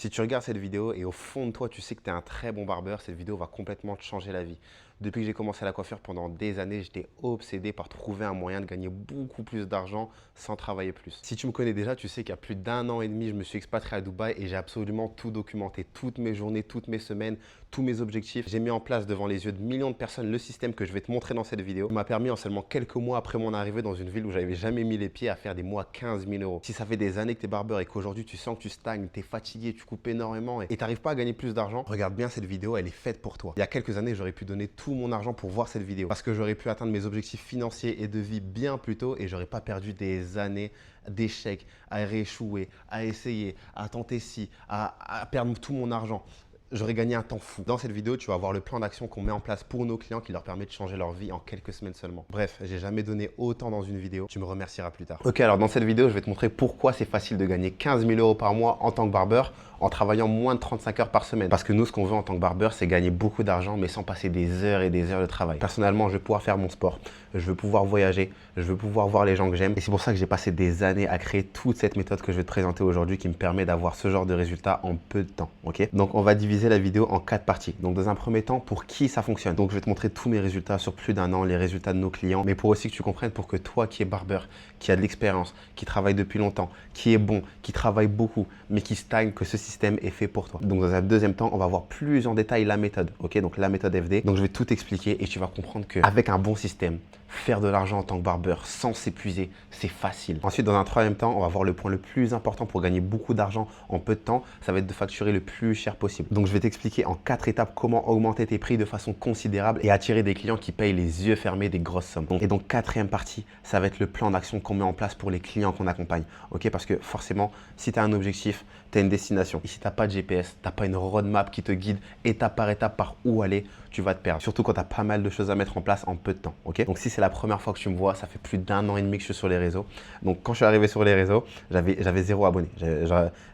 Si tu regardes cette vidéo et au fond de toi, tu sais que tu es un très bon barbeur, cette vidéo va complètement te changer la vie. Depuis que j'ai commencé la coiffure pendant des années, j'étais obsédé par trouver un moyen de gagner beaucoup plus d'argent sans travailler plus. Si tu me connais déjà, tu sais qu'il y a plus d'un an et demi, je me suis expatrié à Dubaï et j'ai absolument tout documenté, toutes mes journées, toutes mes semaines, tous mes objectifs. J'ai mis en place devant les yeux de millions de personnes le système que je vais te montrer dans cette vidéo. Il m'a permis en seulement quelques mois après mon arrivée dans une ville où j'avais jamais mis les pieds à faire des mois 15 000 euros. Si ça fait des années que tu es barbeur et qu'aujourd'hui tu sens que tu stagnes, tu es fatigué, tu coupes énormément et tu n'arrives pas à gagner plus d'argent, regarde bien cette vidéo, elle est faite pour toi. Il y a quelques années, j'aurais pu donner tout mon argent pour voir cette vidéo parce que j'aurais pu atteindre mes objectifs financiers et de vie bien plus tôt et j'aurais pas perdu des années d'échecs, à rééchouer, à essayer, à tenter ci, à perdre tout mon argent. J'aurais gagné un temps fou. Dans cette vidéo, tu vas voir le plan d'action qu'on met en place pour nos clients qui leur permet de changer leur vie en quelques semaines seulement. Bref, j'ai jamais donné autant dans une vidéo. Tu me remercieras plus tard. Ok, alors dans cette vidéo, je vais te montrer pourquoi c'est facile de gagner 15 000 euros par mois en tant que barbeur en travaillant moins de 35 heures par semaine. Parce que nous, ce qu'on veut en tant que barbeur, c'est gagner beaucoup d'argent, mais sans passer des heures et des heures de travail. Personnellement, je veux pouvoir faire mon sport, je veux pouvoir voyager, je veux pouvoir voir les gens que j'aime. Et c'est pour ça que j'ai passé des années à créer toute cette méthode que je vais te présenter aujourd'hui qui me permet d'avoir ce genre de résultats en peu de temps. Ok, donc on va diviser la vidéo en 4 parties. Donc dans un premier temps, pour qui ça fonctionne. Donc je vais te montrer tous mes résultats sur plus d'un an, les résultats de nos clients, mais pour aussi que tu comprennes pour que toi qui es barbeur, qui a de l'expérience, qui travaille depuis longtemps, qui est bon, qui travaille beaucoup, mais qui stagne, que ce système est fait pour toi. Donc dans un deuxième temps, on va voir plus en détail la méthode, ok? Donc la méthode FD. Donc je vais tout expliquer et tu vas comprendre qu'avec un bon système, faire de l'argent en tant que barbeur sans s'épuiser, c'est facile. Ensuite, dans un troisième temps, on va voir le point le plus important pour gagner beaucoup d'argent en peu de temps, ça va être de facturer le plus cher possible. Donc je vais t'expliquer en 4 étapes comment augmenter tes prix de façon considérable et attirer des clients qui payent les yeux fermés des grosses sommes. Et donc quatrième partie, ça va être le plan d'action qu'on met en place pour les clients qu'on accompagne. Ok, parce que forcément, si tu as un objectif, tu as une destination. Et si tu n'as pas de GPS, tu n'as pas une roadmap qui te guide étape par étape par où aller, tu vas te perdre. Surtout quand tu as pas mal de choses à mettre en place en peu de temps. Ok, donc si c'est la première fois que tu me vois, ça fait plus d'un an et demi que je suis sur les réseaux. Donc quand je suis arrivé sur les réseaux, j'avais 0 abonnés.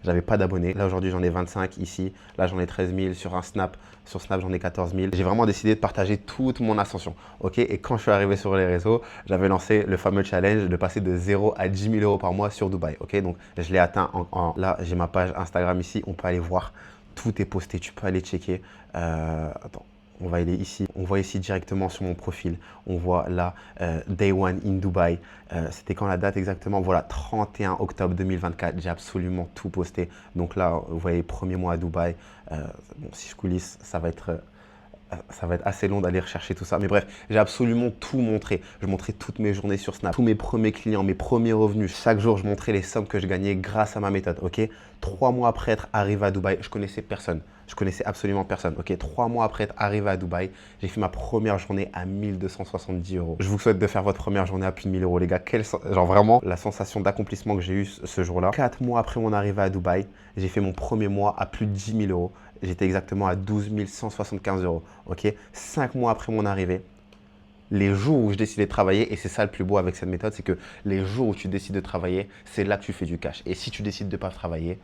J'avais pas d'abonnés. Là aujourd'hui, j'en ai 25 ici. Là, j'en ai 13 000 sur un Snap. Sur Snap, j'en ai 14 000. J'ai vraiment décidé de partager toute mon ascension. Ok, et quand je suis arrivé sur les réseaux, j'avais lancé le fameux challenge de passer de 0 à 10 000 euros par mois sur Dubaï. Ok, donc je l'ai atteint là, j'ai ma page Instagram ici. On peut aller voir. Tout est posté. Tu peux aller checker. Attends. On va aller ici, on voit ici directement sur mon profil, on voit là Day One in Dubai, c'était quand la date exactement? Voilà, 31 octobre 2024, j'ai absolument tout posté. Donc là, vous voyez, premier mois à Dubaï, bon, si je coulisse, ça va être assez long d'aller rechercher tout ça. Mais bref, j'ai absolument tout montré. Je montrais toutes mes journées sur Snap, tous mes premiers clients, mes premiers revenus. Chaque jour, je montrais les sommes que je gagnais grâce à ma méthode. Ok, 3 mois après être arrivé à Dubaï, je connaissais personne. Je connaissais absolument personne. Ok, 3 mois après être arrivé à Dubaï, j'ai fait ma première journée à 1270 euros. Je vous souhaite de faire votre première journée à plus de 1000 euros, les gars. Genre vraiment, la sensation d'accomplissement que j'ai eue ce jour-là. 4 mois après mon arrivée à Dubaï, j'ai fait mon premier mois à plus de 10 000 euros. J'étais exactement à 12 175 euros. Ok, 5 mois après mon arrivée, les jours où je décide de travailler, et c'est ça le plus beau avec cette méthode, c'est que les jours où tu décides de travailler, c'est là que tu fais du cash. Et si tu décides de ne pas travailler,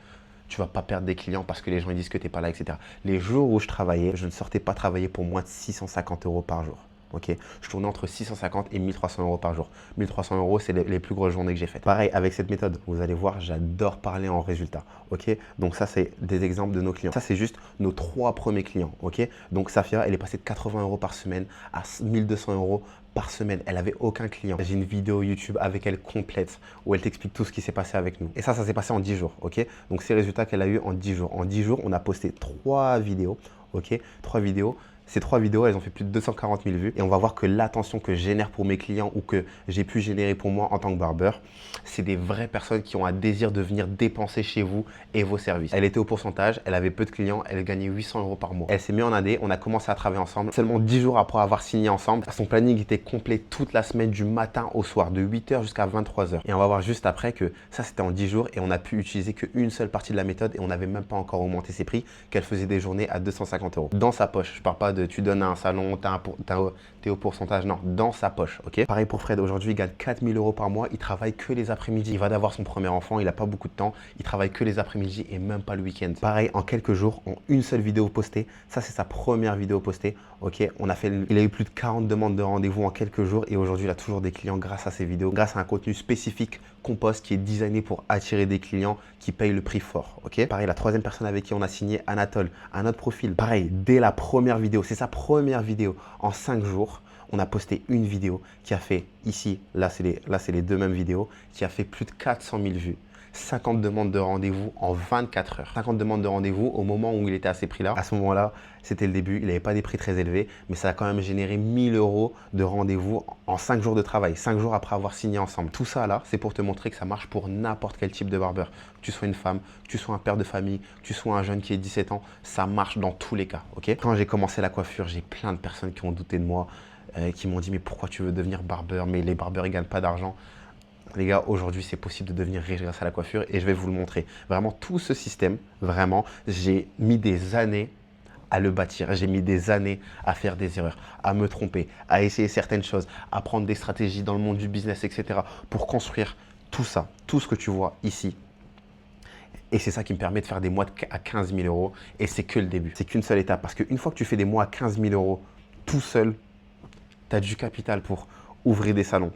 tu ne vas pas perdre des clients parce que les gens ils disent que tu n'es pas là, etc. Les jours où je travaillais, je ne sortais pas travailler pour moins de 650 euros par jour. Okay. Je tournais entre 650 et 1300 euros par jour. 1300 euros, c'est les plus grosses journées que j'ai faites. Pareil, avec cette méthode, vous allez voir, j'adore parler en résultats. Okay. Donc ça, c'est des exemples de nos clients. Ça, c'est juste nos 3 premiers clients. Okay. Donc Safia, elle est passée de 80 euros par semaine à 1200 euros par semaine. Elle n'avait aucun client. J'ai une vidéo YouTube avec elle complète où elle t'explique tout ce qui s'est passé avec nous. Et ça s'est passé en 10 jours. Okay. Donc ces résultats qu'elle a eu en 10 jours. En 10 jours, on a posté 3 vidéos. Okay. 3 vidéos. Ces 3 vidéos, elles ont fait plus de 240 000 vues et on va voir que l'attention que je génère pour mes clients ou que j'ai pu générer pour moi en tant que barbeur, c'est des vraies personnes qui ont un désir de venir dépenser chez vous et vos services. Elle était au pourcentage, elle avait peu de clients, elle gagnait 800 euros par mois. Elle s'est mise en AD, on a commencé à travailler ensemble. Seulement 10 jours après avoir signé ensemble, son planning était complet toute la semaine du matin au soir, de 8 h jusqu'à 23 h. Et on va voir juste après que ça, c'était en 10 jours et on a pu utiliser qu'une seule partie de la méthode et on n'avait même pas encore augmenté ses prix, qu'elle faisait des journées à 250 euros. Dans sa poche, je ne parle pas mode tu donnes à un salon, t'es au pourcentage. Non, dans sa poche, ok? Pareil pour Fred, aujourd'hui, il gagne 4000 euros par mois. Il travaille que les après-midi. Il va d'avoir son premier enfant, il n'a pas beaucoup de temps. Il travaille que les après-midi et même pas le week-end. Pareil, en quelques jours, en une seule vidéo postée. Ça, c'est sa première vidéo postée, ok? Il a eu plus de 40 demandes de rendez-vous en quelques jours et aujourd'hui, il a toujours des clients grâce à ses vidéos, grâce à un contenu spécifique qu'on poste qui est designé pour attirer des clients qui payent le prix fort, ok? Pareil, la troisième personne avec qui on a signé, Anatole, un autre profil. Pareil, dès la première vidéo, c'est sa première vidéo. En 5 jours, on a posté une vidéo qui a fait ici, là c'est les deux mêmes vidéos, qui a fait plus de 400 000 vues. 50 demandes de rendez-vous en 24 heures. 50 demandes de rendez-vous au moment où il était à ces prix-là. À ce moment-là, c'était le début. Il n'avait pas des prix très élevés, mais ça a quand même généré 1000 euros de rendez-vous en 5 jours de travail, 5 jours après avoir signé ensemble. Tout ça là, c'est pour te montrer que ça marche pour n'importe quel type de barbeur. Que tu sois une femme, que tu sois un père de famille, que tu sois un jeune qui ait 17 ans, ça marche dans tous les cas. Ok? Quand j'ai commencé la coiffure, j'ai plein de personnes qui ont douté de moi, qui m'ont dit mais pourquoi tu veux devenir barbeur? Mais les barbeurs, ils ne gagnent pas d'argent. Les gars, aujourd'hui, c'est possible de devenir riche grâce à la coiffure et je vais vous le montrer. Vraiment, tout ce système, vraiment, j'ai mis des années à le bâtir. J'ai mis des années à faire des erreurs, à me tromper, à essayer certaines choses, à prendre des stratégies dans le monde du business, etc. pour construire tout ça, tout ce que tu vois ici. Et c'est ça qui me permet de faire des mois à 15 000 euros et c'est que le début. C'est qu'une seule étape parce qu'une fois que tu fais des mois à 15 000 euros tout seul, tu as du capital pour ouvrir des salons.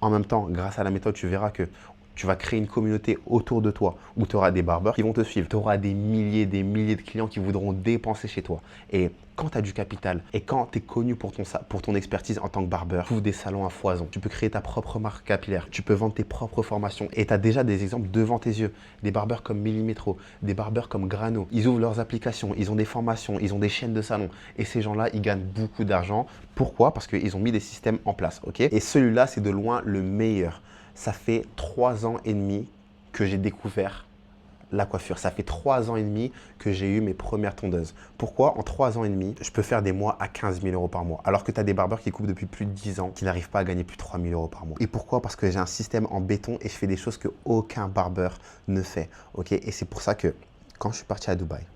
En même temps, grâce à la méthode, tu verras que tu vas créer une communauté autour de toi où tu auras des barbeurs qui vont te suivre. Tu auras des milliers de clients qui voudront dépenser chez toi. Et quand tu as du capital et quand tu es connu pour ton expertise en tant que barbeur, tu ouvres des salons à foison. Tu peux créer ta propre marque capillaire. Tu peux vendre tes propres formations. Et tu as déjà des exemples devant tes yeux. Des barbeurs comme Millimetro, des barbeurs comme Grano. Ils ouvrent leurs applications, ils ont des formations, ils ont des chaînes de salons. Et ces gens-là, ils gagnent beaucoup d'argent. Pourquoi? Parce qu'ils ont mis des systèmes en place. Ok? Et celui-là, c'est de loin le meilleur. Ça fait 3 ans et demi que j'ai découvert la coiffure. Ça fait 3 ans et demi que j'ai eu mes premières tondeuses. Pourquoi? En 3 ans et demi, je peux faire des mois à 15 000 euros par mois. Alors que tu as des barbeurs qui coupent depuis plus de 10 ans, qui n'arrivent pas à gagner plus de 3 000 euros par mois. Et pourquoi? Parce que j'ai un système en béton et je fais des choses qu'aucun barbeur ne fait. Okay? Et c'est pour ça que quand je suis parti à Dubaï,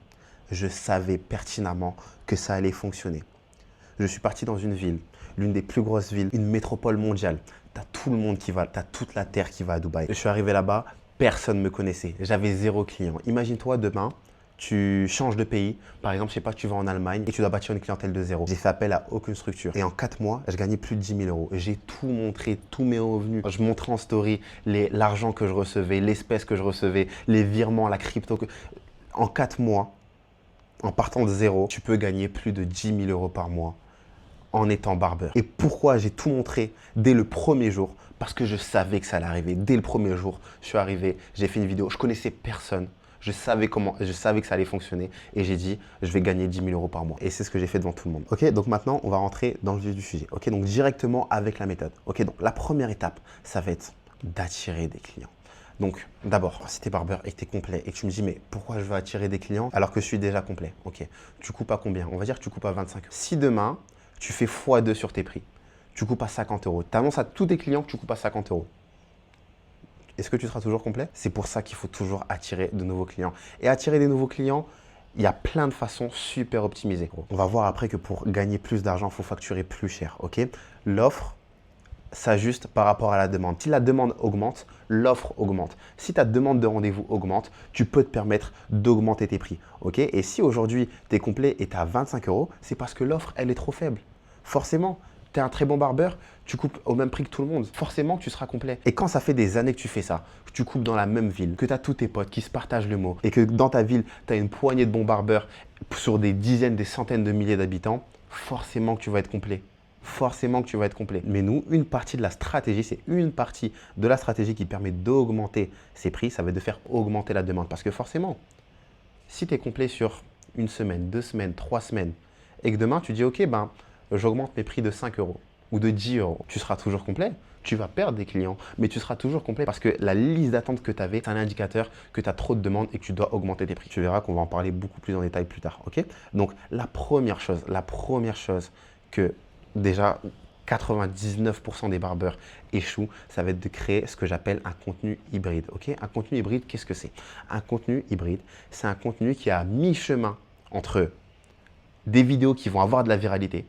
je savais pertinemment que ça allait fonctionner. Je suis parti dans une ville, l'une des plus grosses villes, une métropole mondiale. Tu as tout le monde qui va, tu as toute la terre qui va à Dubaï. Je suis arrivé là-bas, personne ne me connaissait. J'avais 0 client. Imagine-toi demain, tu changes de pays. Par exemple, je sais pas, tu vas en Allemagne et tu dois bâtir une clientèle de 0. J'ai fait appel à aucune structure. Et en 4 mois, je gagnais plus de 10 000 euros. J'ai tout montré, tous mes revenus. Je montrais en story l'argent que je recevais, l'espèce que je recevais, les virements, la crypto. En 4 mois, en partant de 0, tu peux gagner plus de 10 000 euros par mois en étant barbeur. Et pourquoi j'ai tout montré dès le premier jour? Parce que je savais que ça allait arriver. Dès le premier jour, je suis arrivé, j'ai fait une vidéo, je connaissais personne. Je savais que ça allait fonctionner et j'ai dit, je vais gagner 10 000 euros par mois. Et c'est ce que j'ai fait devant tout le monde. Ok, donc maintenant, on va rentrer dans le vif du sujet. Ok, donc directement avec la méthode. Ok, donc la première étape, ça va être d'attirer des clients. Donc, d'abord, si tu es barbeur et que tu es complet et que tu me dis, mais pourquoi je veux attirer des clients alors que je suis déjà complet? Ok, tu coupes à combien? On va dire que tu coupes à 25 euros. Si demain, tu fais x2 sur tes prix, tu coupes à 50 euros. Tu annonces à tous tes clients que tu coupes à 50 euros. Est-ce que tu seras toujours complet? C'est pour ça qu'il faut toujours attirer de nouveaux clients. Et attirer des nouveaux clients, il y a plein de façons super optimisées. On va voir après que pour gagner plus d'argent, il faut facturer plus cher. Ok? L'offre s'ajuste par rapport à la demande. Si la demande augmente, l'offre augmente. Si ta demande de rendez-vous augmente, tu peux te permettre d'augmenter tes prix. Okay? Et si aujourd'hui, tu es complet et tu as 25 euros, c'est parce que l'offre, elle est trop faible. Forcément, tu es un très bon barbeur, tu coupes au même prix que tout le monde. Forcément, tu seras complet. Et quand ça fait des années que tu fais ça, que tu coupes dans la même ville, que tu as tous tes potes qui se partagent le mot et que dans ta ville, tu as une poignée de bons barbeurs sur des dizaines, des centaines de milliers d'habitants, forcément que tu vas être complet. Forcément que tu vas être complet. Mais nous, une partie de la stratégie, c'est une partie de la stratégie qui permet d'augmenter ces prix, ça va être de faire augmenter la demande. Parce que forcément, si tu es complet sur une semaine, 2 semaines, 3 semaines, et que demain tu dis, ok, ben, j'augmente mes prix de 5 euros ou de 10 euros, tu seras toujours complet. Tu vas perdre des clients, mais tu seras toujours complet parce que la liste d'attente que tu avais, c'est un indicateur que tu as trop de demandes et que tu dois augmenter tes prix. Tu verras qu'on va en parler beaucoup plus en détail plus tard. Ok? Donc, la première chose que déjà 99% des barbeurs échouent, ça va être de créer ce que j'appelle un contenu hybride. Okay? Un contenu hybride, qu'est-ce que c'est? Un contenu hybride, c'est un contenu qui est à mi-chemin entre des vidéos qui vont avoir de la viralité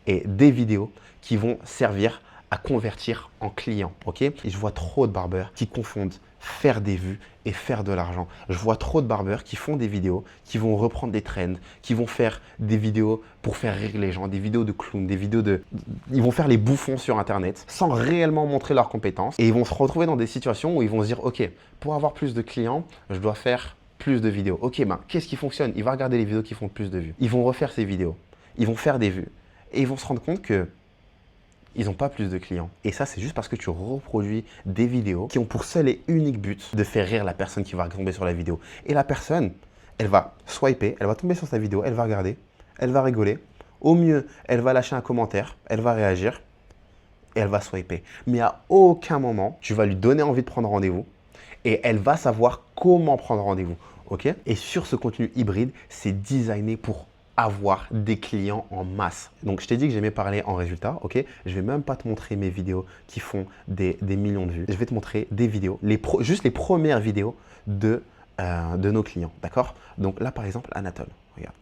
et des vidéos qui vont servir à convertir en clients, ok? Et je vois trop de barbeurs qui confondent faire des vues et faire de l'argent. Je vois trop de barbeurs qui font des vidéos, qui vont reprendre des trends, qui vont faire des vidéos pour faire rire les gens, des vidéos de clowns, des vidéos de... Ils vont faire les bouffons sur Internet sans réellement montrer leurs compétences et ils vont se retrouver dans des situations où ils vont se dire, ok, pour avoir plus de clients, je dois faire plus de vidéos. Ok, ben, qu'est-ce qui fonctionne? Il va regarder les vidéos qui font plus de vues. Ils vont refaire ces vidéos, ils vont faire des vues et ils vont se rendre compte que ils n'ont pas plus de clients. Et ça, c'est juste parce que tu reproduis des vidéos qui ont pour seul et unique but de faire rire la personne qui va tomber sur la vidéo. Et la personne, elle va swiper, elle va tomber sur sa vidéo, elle va regarder, elle va rigoler. Au mieux, elle va lâcher un commentaire, elle va réagir et elle va swiper. Mais à aucun moment, tu vas lui donner envie de prendre rendez-vous et elle va savoir comment prendre rendez-vous. Ok? Et sur ce contenu hybride, c'est designé pour avoir des clients en masse. Donc, je t'ai dit que j'aimais parler en résultats, ok? Je vais même pas te montrer mes vidéos qui font des millions de vues. Je vais te montrer des vidéos, juste les premières vidéos de nos clients, d'accord? Donc là, par exemple, Anatole, regarde.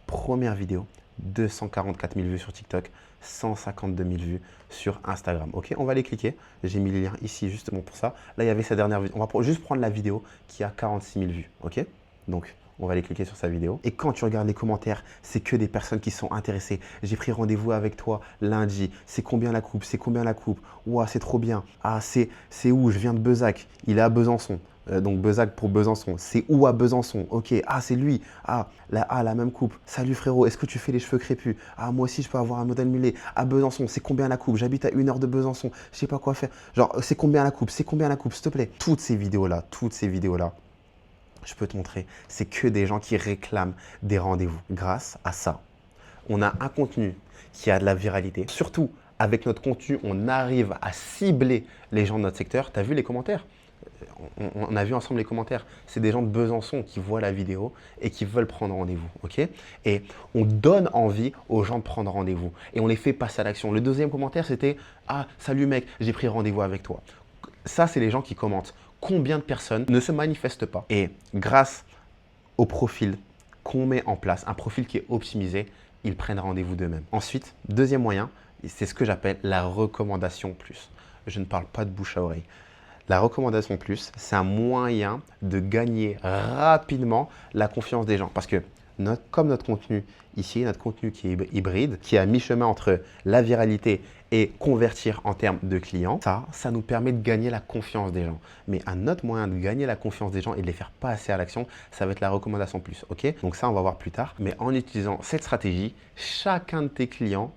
Première vidéo, 244 000 vues sur TikTok, 152 000 vues sur Instagram. Ok, on va les cliquer. J'ai mis les liens ici justement pour ça. Là, il y avait sa dernière vidéo. On va juste prendre la vidéo qui a 46 000 vues. Ok, donc on va aller cliquer sur sa vidéo. Et quand tu regardes les commentaires, c'est que des personnes qui sont intéressées. J'ai pris rendez-vous avec toi lundi. C'est combien la coupe? C'est combien la coupe? Ouah, c'est trop bien. Ah, c'est où? Je viens de Bezac. Il est à Besançon. Donc Bezac pour Besançon. C'est où à Besançon? Ok. Ah, c'est lui. Ah, la même coupe. Salut frérot, est-ce que tu fais les cheveux crépus? Ah, moi aussi, je peux avoir un modèle mulet. À Besançon, c'est combien la coupe? J'habite à 1 heure de Besançon. Je sais pas quoi faire. Genre, c'est combien la coupe? C'est combien la coupe? S'il te plaît. Toutes ces vidéos-là, je peux te montrer, c'est que des gens qui réclament des rendez-vous. Grâce à ça, on a un contenu qui a de la viralité. Surtout, avec notre contenu, on arrive à cibler les gens de notre secteur. Tu as vu les commentaires? On a vu ensemble les commentaires. C'est des gens de Besançon qui voient la vidéo et qui veulent prendre rendez-vous. Ok? Et on donne envie aux gens de prendre rendez-vous et on les fait passer à l'action. Le deuxième commentaire, c'était « Ah, salut mec, j'ai pris rendez-vous avec toi ». Ça, c'est les gens qui commentent. Combien de personnes ne se manifestent pas? Et grâce au profil qu'on met en place, un profil qui est optimisé, ils prennent rendez-vous d'eux-mêmes. Ensuite, deuxième moyen, c'est ce que j'appelle la recommandation plus. Je ne parle pas de bouche à oreille. La recommandation plus, c'est un moyen de gagner rapidement la confiance des gens. Parce que comme notre contenu ici, notre contenu qui est hybride, qui est à mi-chemin entre la viralité et convertir en termes de clients, ça nous permet de gagner la confiance des gens. Mais un autre moyen de gagner la confiance des gens et de les faire passer à l'action, ça va être la recommandation plus. Ok? Donc ça, on va voir plus tard. Mais en utilisant cette stratégie, chacun de tes clients,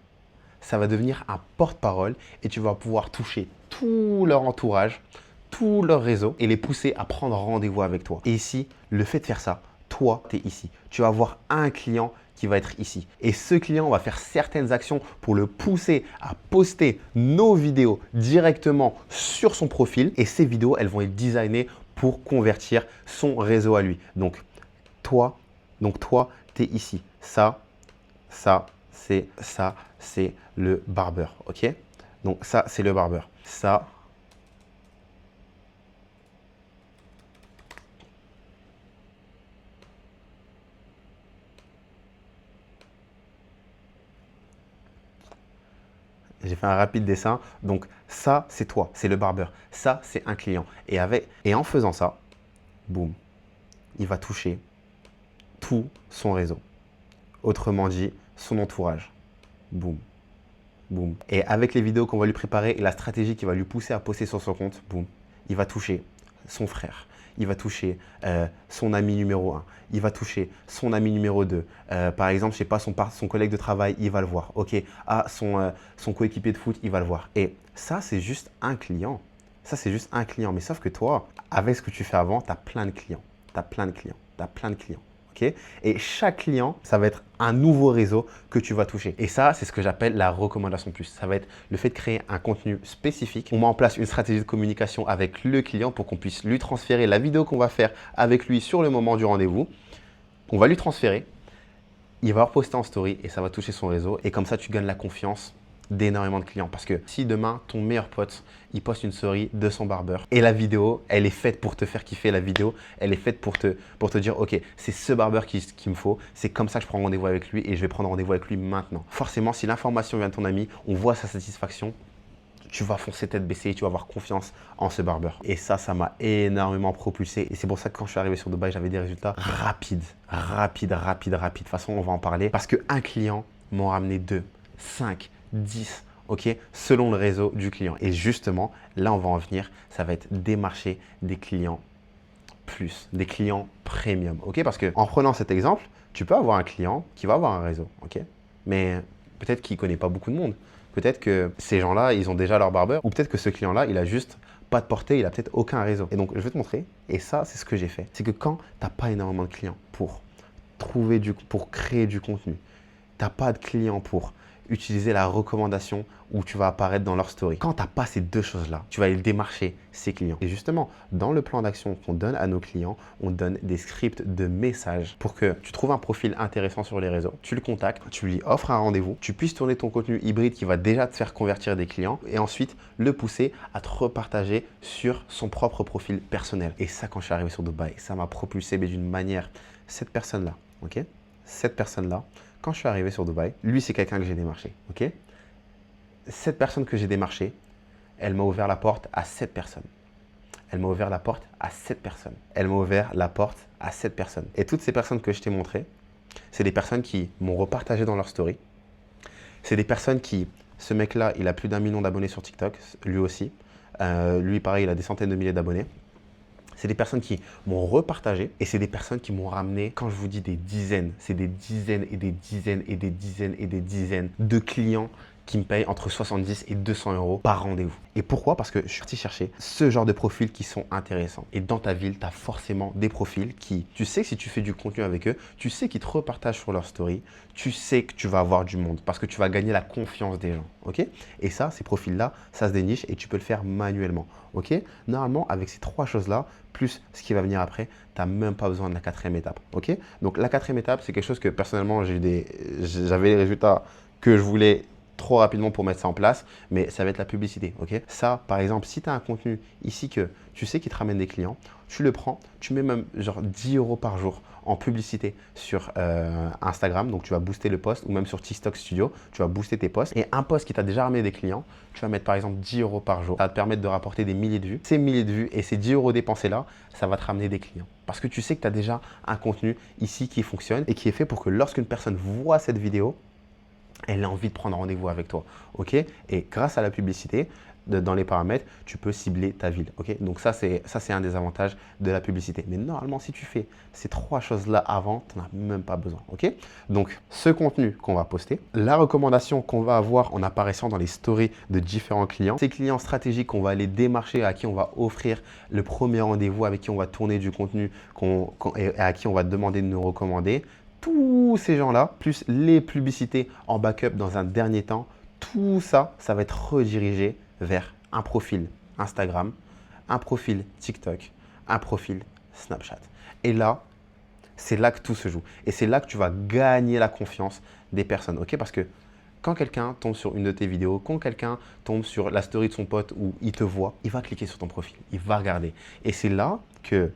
ça va devenir un porte-parole et tu vas pouvoir toucher tout leur entourage, tout leur réseau et les pousser à prendre rendez-vous avec toi. Et ici, le fait de faire ça, toi, tu es ici. Tu vas avoir un client qui va être ici. Et ce client va faire certaines actions pour le pousser à poster nos vidéos directement sur son profil. Et ces vidéos, elles vont être designées pour convertir son réseau à lui. Donc, toi, tu es ici. Ça, c'est le barbeur. OK? Donc, ça, c'est le barbeur. Ça, j'ai fait un rapide dessin. Donc, ça, c'est toi, c'est le barbeur. Ça, c'est un client. Et en faisant ça, boum, il va toucher tout son réseau. Autrement dit, son entourage. Boum, boum. Et avec les vidéos qu'on va lui préparer et la stratégie qui va lui pousser à poster sur son compte, boum, il va toucher son frère. Il va toucher son ami numéro 1. Il va toucher son ami numéro 2. Par exemple, je sais pas, son collègue de travail, il va le voir. OK. Ah, son coéquipier de foot, il va le voir. Et ça, c'est juste un client. Ça, c'est juste un client. Mais sauf que toi, avec ce que tu fais avant, tu as plein de clients. Tu as plein de clients. Tu as plein de clients. Okay? Et chaque client, ça va être un nouveau réseau que tu vas toucher. Et ça, c'est ce que j'appelle la recommandation plus. Ça va être le fait de créer un contenu spécifique. On met en place une stratégie de communication avec le client pour qu'on puisse lui transférer la vidéo qu'on va faire avec lui sur le moment du rendez-vous. On va lui transférer. Il va reposter en story et ça va toucher son réseau. Et comme ça, tu gagnes la confiance d'énormément de clients. Parce que si demain, ton meilleur pote, il poste une story de son barbeur et la vidéo, elle est faite pour te faire kiffer. La vidéo, elle est faite pour te dire, OK, c'est ce barbeur qu'il me faut. C'est comme ça que je prends rendez-vous avec lui et je vais prendre rendez-vous avec lui maintenant. Forcément, si l'information vient de ton ami, on voit sa satisfaction, tu vas foncer tête baissée et tu vas avoir confiance en ce barbeur. Et ça m'a énormément propulsé. Et c'est pour ça que quand je suis arrivé sur Dubaï, j'avais des résultats rapides. De toute façon, on va en parler. Parce qu'un client m'en ramené 2, 5, 10, ok, selon le réseau du client. Et justement, là, on va en venir. Ça va être démarcher des clients plus, des clients premium. Ok, parce qu'en prenant cet exemple, tu peux avoir un client qui va avoir un réseau. Ok, mais peut-être qu'il ne connaît pas beaucoup de monde. Peut-être que ces gens-là, ils ont déjà leur barbeur ou peut-être que ce client-là, il a juste pas de portée, il a peut-être aucun réseau. Et donc, je vais te montrer. Et ça, c'est ce que j'ai fait. C'est que quand tu n'as pas énormément de clients pour créer du contenu, tu n'as pas de clients pour utiliser la recommandation où tu vas apparaître dans leur story. Quand tu n'as pas ces deux choses-là, tu vas aller démarcher ces clients. Et justement, dans le plan d'action qu'on donne à nos clients, on donne des scripts de messages pour que tu trouves un profil intéressant sur les réseaux, tu le contactes, tu lui offres un rendez-vous, tu puisses tourner ton contenu hybride qui va déjà te faire convertir des clients et ensuite le pousser à te repartager sur son propre profil personnel. Et ça, quand je suis arrivé sur Dubaï, ça m'a propulsé mais d'une manière, cette personne-là, ok? Cette personne-là, quand je suis arrivé sur Dubaï, lui, c'est quelqu'un que j'ai démarché, ok? Cette personne que j'ai démarchée, elle m'a ouvert la porte à 7 personnes. Elle m'a ouvert la porte à 7 personnes. Elle m'a ouvert la porte à 7 personnes. Et toutes ces personnes que je t'ai montrées, c'est des personnes qui m'ont repartagé dans leur story. C'est des personnes qui, ce mec-là, il a plus d'1 million d'abonnés sur TikTok, lui aussi. Lui, pareil, il a des centaines de milliers d'abonnés. C'est des personnes qui m'ont repartagé et c'est des personnes qui m'ont ramené, quand je vous dis des dizaines, c'est des dizaines et des dizaines et des dizaines et des dizaines de clients qui me payent entre 70 et 200 euros par rendez-vous. Et pourquoi? Parce que je suis parti chercher ce genre de profils qui sont intéressants. Et dans ta ville, tu as forcément des profils qui, tu sais que si tu fais du contenu avec eux, tu sais qu'ils te repartagent sur leur story, tu sais que tu vas avoir du monde parce que tu vas gagner la confiance des gens. Ok? Et ça, ces profils-là, ça se déniche et tu peux le faire manuellement. Ok? Normalement, avec ces 3 choses-là, plus ce qui va venir après, tu n'as même pas besoin de la 4e étape. Ok? Donc la 4e étape, c'est quelque chose que personnellement, j'avais les résultats que je voulais trop rapidement pour mettre ça en place, mais ça va être la publicité. Ok? Ça, par exemple, si tu as un contenu ici que tu sais qui te ramène des clients, tu le prends, tu mets même genre 10 euros par jour en publicité sur Instagram, donc tu vas booster le post, ou même sur TikTok Studio, tu vas booster tes posts. Et un post qui t'a déjà ramené des clients, tu vas mettre par exemple 10 euros par jour. Ça va te permettre de rapporter des milliers de vues. Ces milliers de vues et ces 10 euros dépensés là, ça va te ramener des clients. Parce que tu sais que tu as déjà un contenu ici qui fonctionne et qui est fait pour que lorsqu'une personne voit cette vidéo, elle a envie de prendre rendez-vous avec toi. Ok? Et grâce à la publicité, dans les paramètres, tu peux cibler ta ville. Ok? Donc ça, c'est un des avantages de la publicité. Mais normalement, si tu fais ces 3 choses-là avant, tu n'en as même pas besoin. Ok? Donc, ce contenu qu'on va poster, la recommandation qu'on va avoir en apparaissant dans les stories de différents clients, ces clients stratégiques qu'on va aller démarcher, à qui on va offrir le premier rendez-vous, avec qui on va tourner du contenu et à qui on va demander de nous recommander. Tous ces gens-là, plus les publicités en backup dans un dernier temps, tout ça, ça va être redirigé vers un profil Instagram, un profil TikTok, un profil Snapchat. Et là, c'est là que tout se joue. Et c'est là que tu vas gagner la confiance des personnes. Ok? Parce que quand quelqu'un tombe sur une de tes vidéos, quand quelqu'un tombe sur la story de son pote où il te voit, il va cliquer sur ton profil, il va regarder. Et c'est là qu'il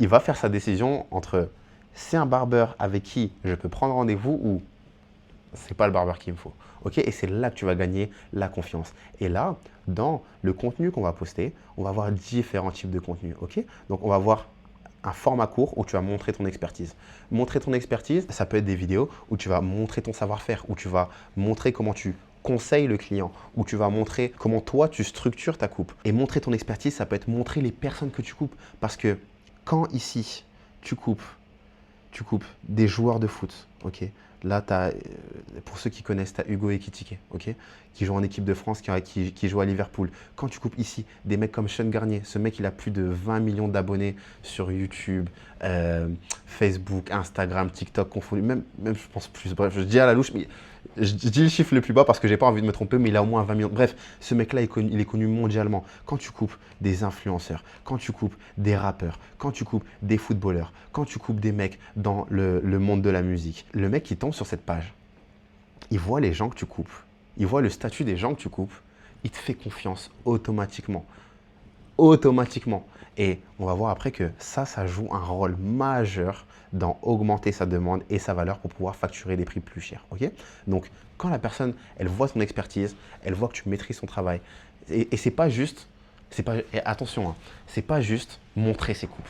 va faire sa décision entre c'est un barbeur avec qui je peux prendre rendez-vous ou c'est pas le barbeur qu'il me faut. Ok? Et c'est là que tu vas gagner la confiance. Et là, dans le contenu qu'on va poster, on va avoir différents types de contenus. Ok? Donc, on va avoir un format court où tu vas montrer ton expertise. Montrer ton expertise, ça peut être des vidéos où tu vas montrer ton savoir-faire, où tu vas montrer comment tu conseilles le client, où tu vas montrer comment toi tu structures ta coupe. Et montrer ton expertise, ça peut être montrer les personnes que tu coupes. Parce que quand ici, tu coupes des joueurs de foot, ok? Là, pour ceux qui connaissent, tu as Hugo Ekitike, ok? Qui joue en équipe de France, qui joue à Liverpool. Quand tu coupes ici des mecs comme Sean Garnier, ce mec, il a plus de 20 millions d'abonnés sur YouTube, Facebook, Instagram, TikTok confondu, même je pense plus. Bref, je dis à la louche, mais je dis le chiffre le plus bas parce que j'ai pas envie de me tromper, mais il a au moins 20 millions. Bref, ce mec-là, il est connu mondialement. Quand tu coupes des influenceurs, quand tu coupes des rappeurs, quand tu coupes des footballeurs, quand tu coupes des mecs dans le monde de la musique, le mec qui tombe sur cette page, il voit les gens que tu coupes. il voit le statut des gens que tu coupes, il te fait confiance automatiquement. Automatiquement. Et on va voir après que ça joue un rôle majeur dans augmenter sa demande et sa valeur pour pouvoir facturer des prix plus chers. Ok? Donc, quand la personne, elle voit ton expertise, elle voit que tu maîtrises son travail, et c'est pas juste, et attention, hein, c'est pas juste montrer ses coupes.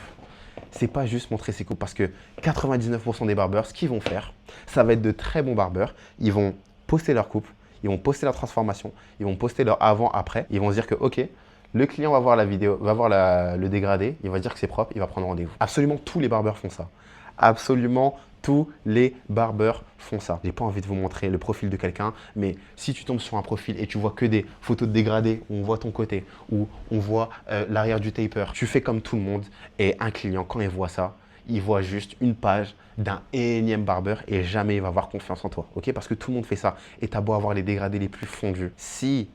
C'est pas juste montrer ses coupes parce que 99% des barbeurs, ce qu'ils vont faire, ça va être de très bons barbeurs. Ils vont poster leurs coupes, ils vont poster leur transformation, ils vont poster leur avant-après. Ils vont se dire que, ok, le client va voir la vidéo, va voir le dégradé, il va dire que c'est propre, il va prendre rendez-vous. Absolument tous les barbeurs font ça. Absolument tous les barbeurs font ça. J'ai pas envie de vous montrer le profil de quelqu'un, mais si tu tombes sur un profil et tu vois que des photos de dégradés, où on voit ton côté, où on voit l'arrière du taper, tu fais comme tout le monde et un client, quand il voit ça, il voit juste une page d'un énième barbeur et jamais il va avoir confiance en toi. Ok? Parce que tout le monde fait ça et tu as beau avoir les dégradés les plus fondus. Si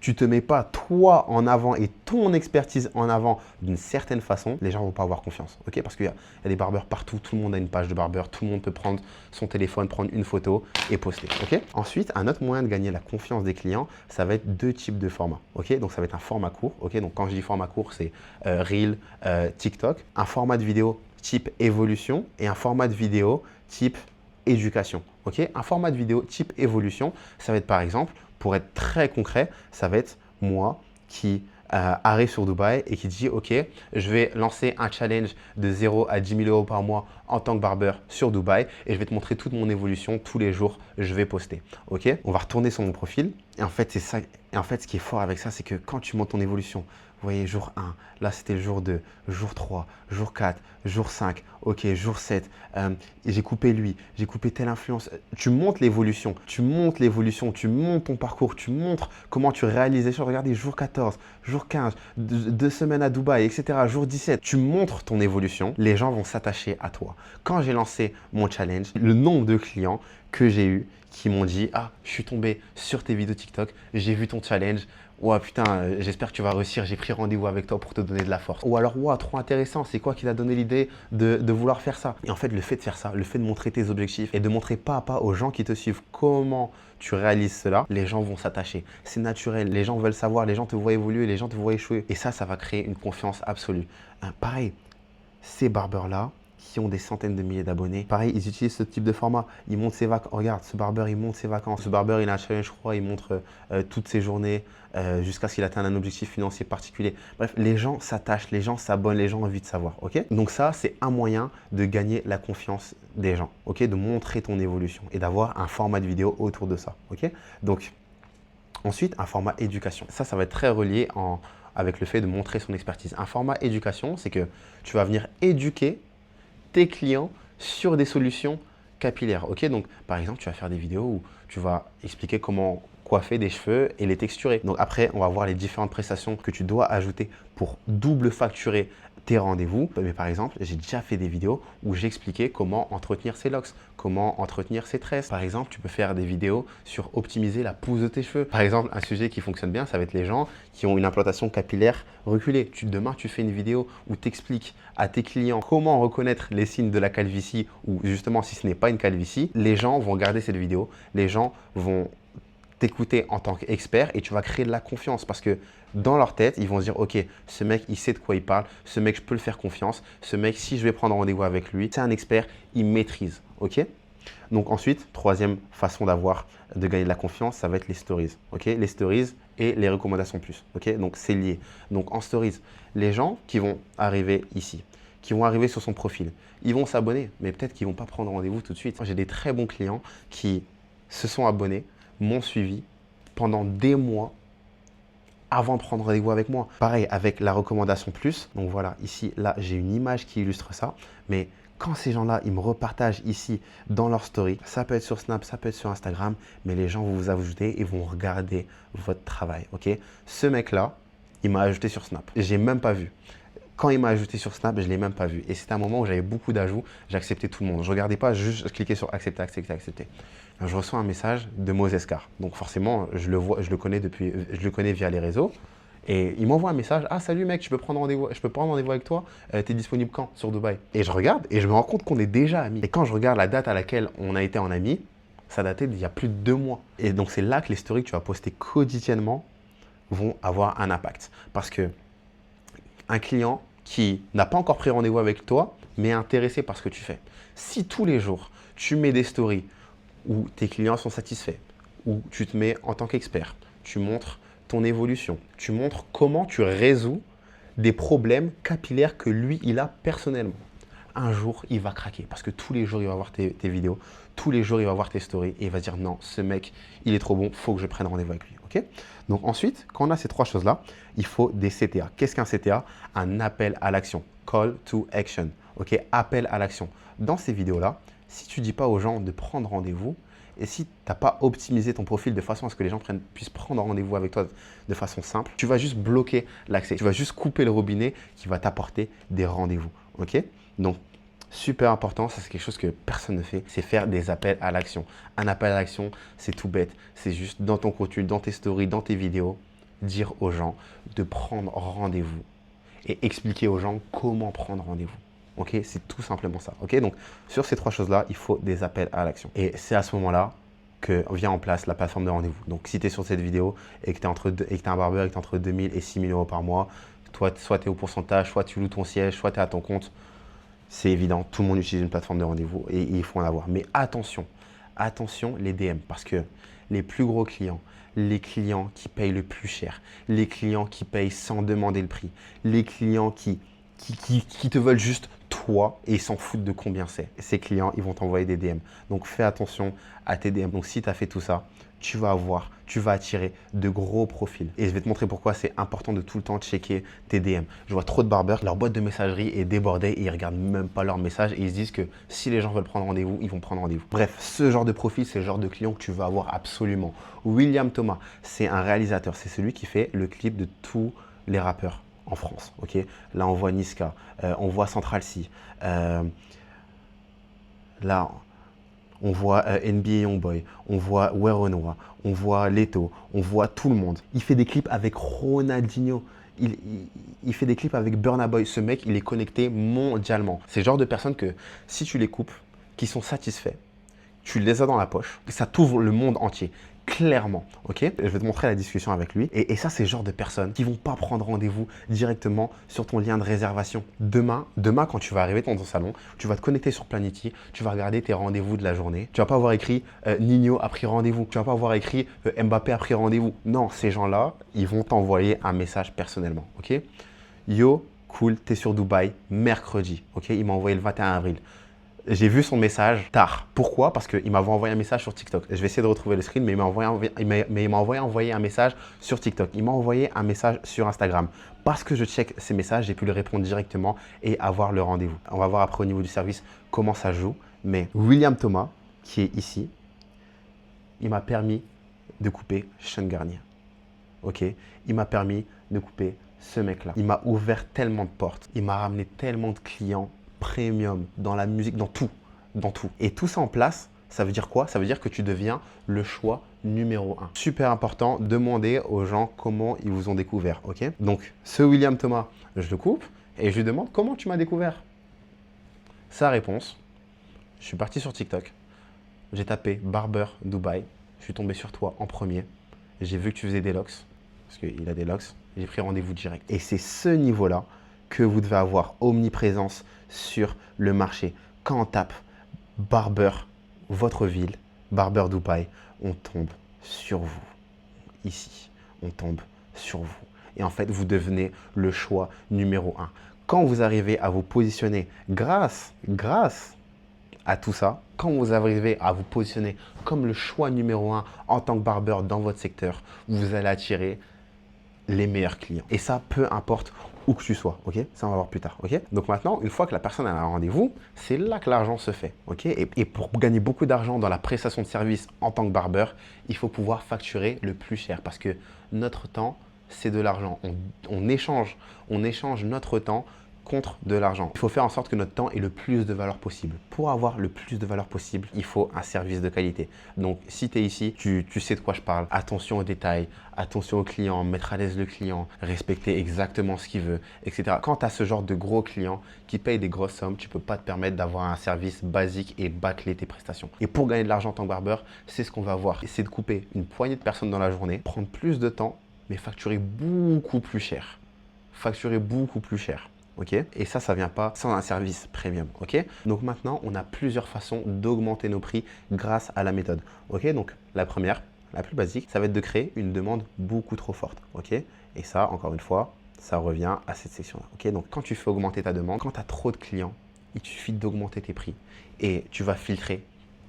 tu ne te mets pas toi en avant et ton expertise en avant d'une certaine façon, les gens ne vont pas avoir confiance. Ok? Parce qu'il y a des barbeurs partout, tout le monde a une page de barbeur, tout le monde peut prendre son téléphone, prendre une photo et poster. Ok? Ensuite, un autre moyen de gagner la confiance des clients, ça va être deux types de formats. Ok? Donc, ça va être un format court. Ok? Donc, quand je dis format court, c'est Reel, TikTok. Un format de vidéo type évolution et un format de vidéo type éducation. Ok? Un format de vidéo type évolution, ça va être par exemple, pour être très concret, ça va être moi qui arrive sur Dubaï et qui dit « Ok, je vais lancer un challenge de 0 à 10 000 euros par mois en tant que barbeur sur Dubaï et je vais te montrer toute mon évolution tous les jours, je vais poster. » Ok? On va retourner sur mon profil et en fait, c'est ça. Et en fait, ce qui est fort avec ça, c'est que quand tu montes ton évolution, vous voyez, jour 1, là c'était le jour 2, jour 3, jour 4, jour 5, ok, jour 7, j'ai coupé lui, j'ai coupé telle influence. Tu montes l'évolution, tu montes ton parcours, tu montres comment tu réalises les choses. Regardez, jour 14, jour 15, 2 semaines à Dubaï, etc. Jour 17, tu montres ton évolution, les gens vont s'attacher à toi. Quand j'ai lancé mon challenge, le nombre de clients que j'ai eu qui m'ont dit « Ah, je suis tombé sur tes vidéos TikTok, j'ai vu ton challenge. Ouais, putain, j'espère que tu vas réussir, j'ai pris rendez-vous avec toi pour te donner de la force. » Ou alors, wow, trop intéressant, c'est quoi qui t'a donné l'idée de vouloir faire ça? Et en fait, le fait de faire ça, le fait de montrer tes objectifs et de montrer pas à pas aux gens qui te suivent comment tu réalises cela, les gens vont s'attacher. C'est naturel, les gens veulent savoir, les gens te voient évoluer, les gens te voient échouer. Et ça va créer une confiance absolue. Pareil, ces barbeurs-là, qui ont des centaines de milliers d'abonnés. Pareil, ils utilisent ce type de format. Ils montent ses vacances. Regarde, ce barbeur, il monte ses vacances. Ce barbeur, il a un challenge, je crois, il montre toutes ses journées jusqu'à ce qu'il atteigne un objectif financier particulier. Bref, les gens s'attachent, les gens s'abonnent, les gens ont envie de savoir. Ok? Donc ça, c'est un moyen de gagner la confiance des gens. Ok? De montrer ton évolution et d'avoir un format de vidéo autour de ça. Ok? Donc, ensuite, un format éducation. Ça va être très relié avec le fait de montrer son expertise. Un format éducation, c'est que tu vas venir éduquer tes clients sur des solutions capillaires. Ok, donc par exemple, tu vas faire des vidéos où tu vas expliquer comment coiffer des cheveux et les texturer. Donc après, on va voir les différentes prestations que tu dois ajouter pour double facturer tes rendez-vous. Mais par exemple, j'ai déjà fait des vidéos où j'expliquais comment entretenir ses locks, comment entretenir ses tresses. Par exemple, tu peux faire des vidéos sur optimiser la pousse de tes cheveux. Par exemple, un sujet qui fonctionne bien, ça va être les gens qui ont une implantation capillaire reculée. Demain, tu fais une vidéo où tu expliques à tes clients comment reconnaître les signes de la calvitie ou justement si ce n'est pas une calvitie. Les gens vont regarder cette vidéo, les gens vont t'écouter en tant qu'expert et tu vas créer de la confiance parce que dans leur tête, ils vont se dire « Ok, ce mec, il sait de quoi il parle. Ce mec, je peux le faire confiance. Ce mec, si je vais prendre rendez-vous avec lui, c'est un expert, il maîtrise. » Ok? Donc ensuite, troisième façon de gagner de la confiance, ça va être les stories. Ok? Les stories et les recommandations plus. Ok? Donc c'est lié. Donc en stories, les gens qui vont arriver ici, qui vont arriver sur son profil, ils vont s'abonner, mais peut-être qu'ils ne vont pas prendre rendez-vous tout de suite. J'ai des très bons clients qui se sont abonnés, m'ont suivi pendant des mois avant de prendre rendez-vous avec moi. Pareil avec la recommandation plus. Donc voilà, ici, là, j'ai une image qui illustre ça. Mais quand ces gens-là, ils me repartagent ici dans leur story, ça peut être sur Snap, ça peut être sur Instagram, mais les gens vont vous ajouter et vont regarder votre travail. Ok? Ce mec-là, il m'a ajouté sur Snap. J'ai même pas vu. Quand il m'a ajouté sur Snap, je ne l'ai même pas vu. Et c'était un moment où j'avais beaucoup d'ajouts. J'acceptais tout le monde. Je ne regardais pas, juste je cliquais sur accepter, accepter, accepter. Je reçois un message de Moses Car. Donc forcément, je le connais via les réseaux. Et il m'envoie un message. Ah, salut mec, je peux prendre rendez-vous avec toi. Tu es disponible quand sur Dubaï? Et je regarde et je me rends compte qu'on est déjà amis. Et quand je regarde la date à laquelle on a été en amis, Ça datait d'il y a plus de 2 mois. Et donc, c'est là que les stories que tu vas poster quotidiennement vont avoir un impact. Parce que un client qui n'a pas encore pris rendez-vous avec toi, mais est intéressé par ce que tu fais. Si tous les jours, tu mets des stories où tes clients sont satisfaits, où tu te mets en tant qu'expert, tu montres ton évolution, tu montres comment tu résous des problèmes capillaires que lui, il a personnellement. Un jour, il va craquer parce que tous les jours, il va voir tes vidéos, tous les jours, il va voir tes stories et il va se dire non, ce mec, il est trop bon, il faut que je prenne rendez-vous avec lui. Okay. Donc ensuite, quand on a ces 3 choses-là, il faut des CTA. Qu'est-ce qu'un CTA? Un appel à l'action. Call to action. Okay. Appel à l'action. Dans ces vidéos-là, si tu ne dis pas aux gens de prendre rendez-vous et si tu n'as pas optimisé ton profil de façon à ce que les gens puissent prendre rendez-vous avec toi de façon simple, tu vas juste bloquer l'accès. Tu vas juste couper le robinet qui va t'apporter des rendez-vous. Okay. Donc, super important, ça c'est quelque chose que personne ne fait, c'est faire des appels à l'action. Un appel à l'action, c'est tout bête. C'est juste dans ton contenu, dans tes stories, dans tes vidéos, dire aux gens de prendre rendez-vous et expliquer aux gens comment prendre rendez-vous. Ok, c'est tout simplement ça. Ok, donc sur ces 3 choses-là, il faut des appels à l'action. Et c'est à ce moment-là que vient en place la plateforme de rendez-vous. Donc, si tu es sur cette vidéo et que tu es un barbeur et que tu es entre 2000 et 6000 euros par mois, toi, soit tu es au pourcentage, soit tu loues ton siège, soit tu es à ton compte. C'est évident, tout le monde utilise une plateforme de rendez-vous et il faut en avoir. Mais attention, attention les DM parce que les plus gros clients, les clients qui payent le plus cher, les clients qui payent sans demander le prix, les clients qui te veulent juste toi et ils s'en foutent de combien c'est. Ces clients, ils vont t'envoyer des DM. Donc, fais attention à tes DM. Donc, si tu as fait tout ça, tu vas attirer de gros profils. Et je vais te montrer pourquoi c'est important de tout le temps checker tes DM. Je vois trop de barbeurs, leur boîte de messagerie est débordée et ils ne regardent même pas leurs messages et ils se disent que si les gens veulent prendre rendez-vous, ils vont prendre rendez-vous. Bref, ce genre de profil, c'est le genre de client que tu veux avoir absolument. William Thomas, c'est un réalisateur. C'est celui qui fait le clip de tous les rappeurs en France. Okay, là, on voit Niska, on voit Central C. Là, on voit NBA Youngboy, on voit Werenoi, on voit Leto, on voit tout le monde. Il fait des clips avec Ronaldinho, il fait des clips avec Burna Boy. Ce mec, il est connecté mondialement. C'est le genre de personnes que si tu les coupes, qui sont satisfaits, tu les as dans la poche, ça t'ouvre le monde entier. Clairement, ok. Je vais te montrer la discussion avec lui. Et ça, c'est le genre de personnes qui vont pas prendre rendez-vous directement sur ton lien de réservation. Demain, quand tu vas arriver dans ton salon, tu vas te connecter sur Planity, tu vas regarder tes rendez-vous de la journée. Tu vas pas avoir écrit Nino a pris rendez-vous. Tu vas pas avoir écrit Mbappé a pris rendez-vous. Non, ces gens-là, ils vont t'envoyer un message personnellement, ok. Yo, cool, t'es sur Dubaï, mercredi, ok. Il m'a envoyé le 21 avril. J'ai vu son message tard. Pourquoi? Parce qu'il m'avait envoyé un message sur TikTok. Je vais essayer de retrouver le screen, mais il m'a envoyé un message sur TikTok. Il m'a envoyé un message sur Instagram. Parce que je check ces messages, j'ai pu lui répondre directement et avoir le rendez-vous. On va voir après au niveau du service comment ça joue. Mais William Thomas, qui est ici, il m'a permis de couper Sean Garnier. Ok? Il m'a permis de couper ce mec-là. Il m'a ouvert tellement de portes. Il m'a ramené tellement de clients premium, dans la musique, dans tout. Et tout ça en place, ça veut dire quoi? Ça veut dire que tu deviens le choix numéro 1. Super important, demandez aux gens comment ils vous ont découvert, ok? Donc, ce William Thomas, je le coupe et je lui demande comment tu m'as découvert. Sa réponse, je suis parti sur TikTok, j'ai tapé Barber Dubaï, je suis tombé sur toi en premier, j'ai vu que tu faisais des locks, parce qu'il a des locks, j'ai pris rendez-vous direct. Et c'est ce niveau-là que vous devez avoir omniprésence sur le marché. Quand on tape Barber, votre ville, Barber Dubaï, on tombe sur vous. Ici, on tombe sur vous. Et en fait, vous devenez le choix numéro 1. Quand vous arrivez à vous positionner grâce à tout ça, quand vous arrivez à vous positionner comme le choix numéro 1 en tant que barbeur dans votre secteur, vous allez attirer les meilleurs clients. Et ça, peu importe où que tu sois, ok? Ça, on va voir plus tard, ok? Donc maintenant, une fois que la personne a un rendez-vous, c'est là que l'argent se fait, ok? Et pour gagner beaucoup d'argent dans la prestation de service en tant que barbeur, il faut pouvoir facturer le plus cher parce que notre temps, c'est de l'argent. On échange notre temps contre de l'argent. Il faut faire en sorte que notre temps ait le plus de valeur possible. Pour avoir le plus de valeur possible, il faut un service de qualité. Donc, si tu es ici, tu sais de quoi je parle. Attention aux détails, attention au client, mettre à l'aise le client, respecter exactement ce qu'il veut, etc. Quand tu as ce genre de gros clients qui payent des grosses sommes, tu ne peux pas te permettre d'avoir un service basique et bâcler tes prestations. Et pour gagner de l'argent en tant que barbeur, c'est ce qu'on va voir. C'est de couper une poignée de personnes dans la journée, prendre plus de temps, mais facturer beaucoup plus cher. Facturer beaucoup plus cher. Okay, et ça vient pas sans un service premium. Okay, donc maintenant, on a plusieurs façons d'augmenter nos prix grâce à la méthode. Okay, donc la première, la plus basique, ça va être de créer une demande beaucoup trop forte. Okay, et ça, encore une fois, ça revient à cette section-là. Okay, donc quand tu fais augmenter ta demande, quand tu as trop de clients, il suffit d'augmenter tes prix et tu vas filtrer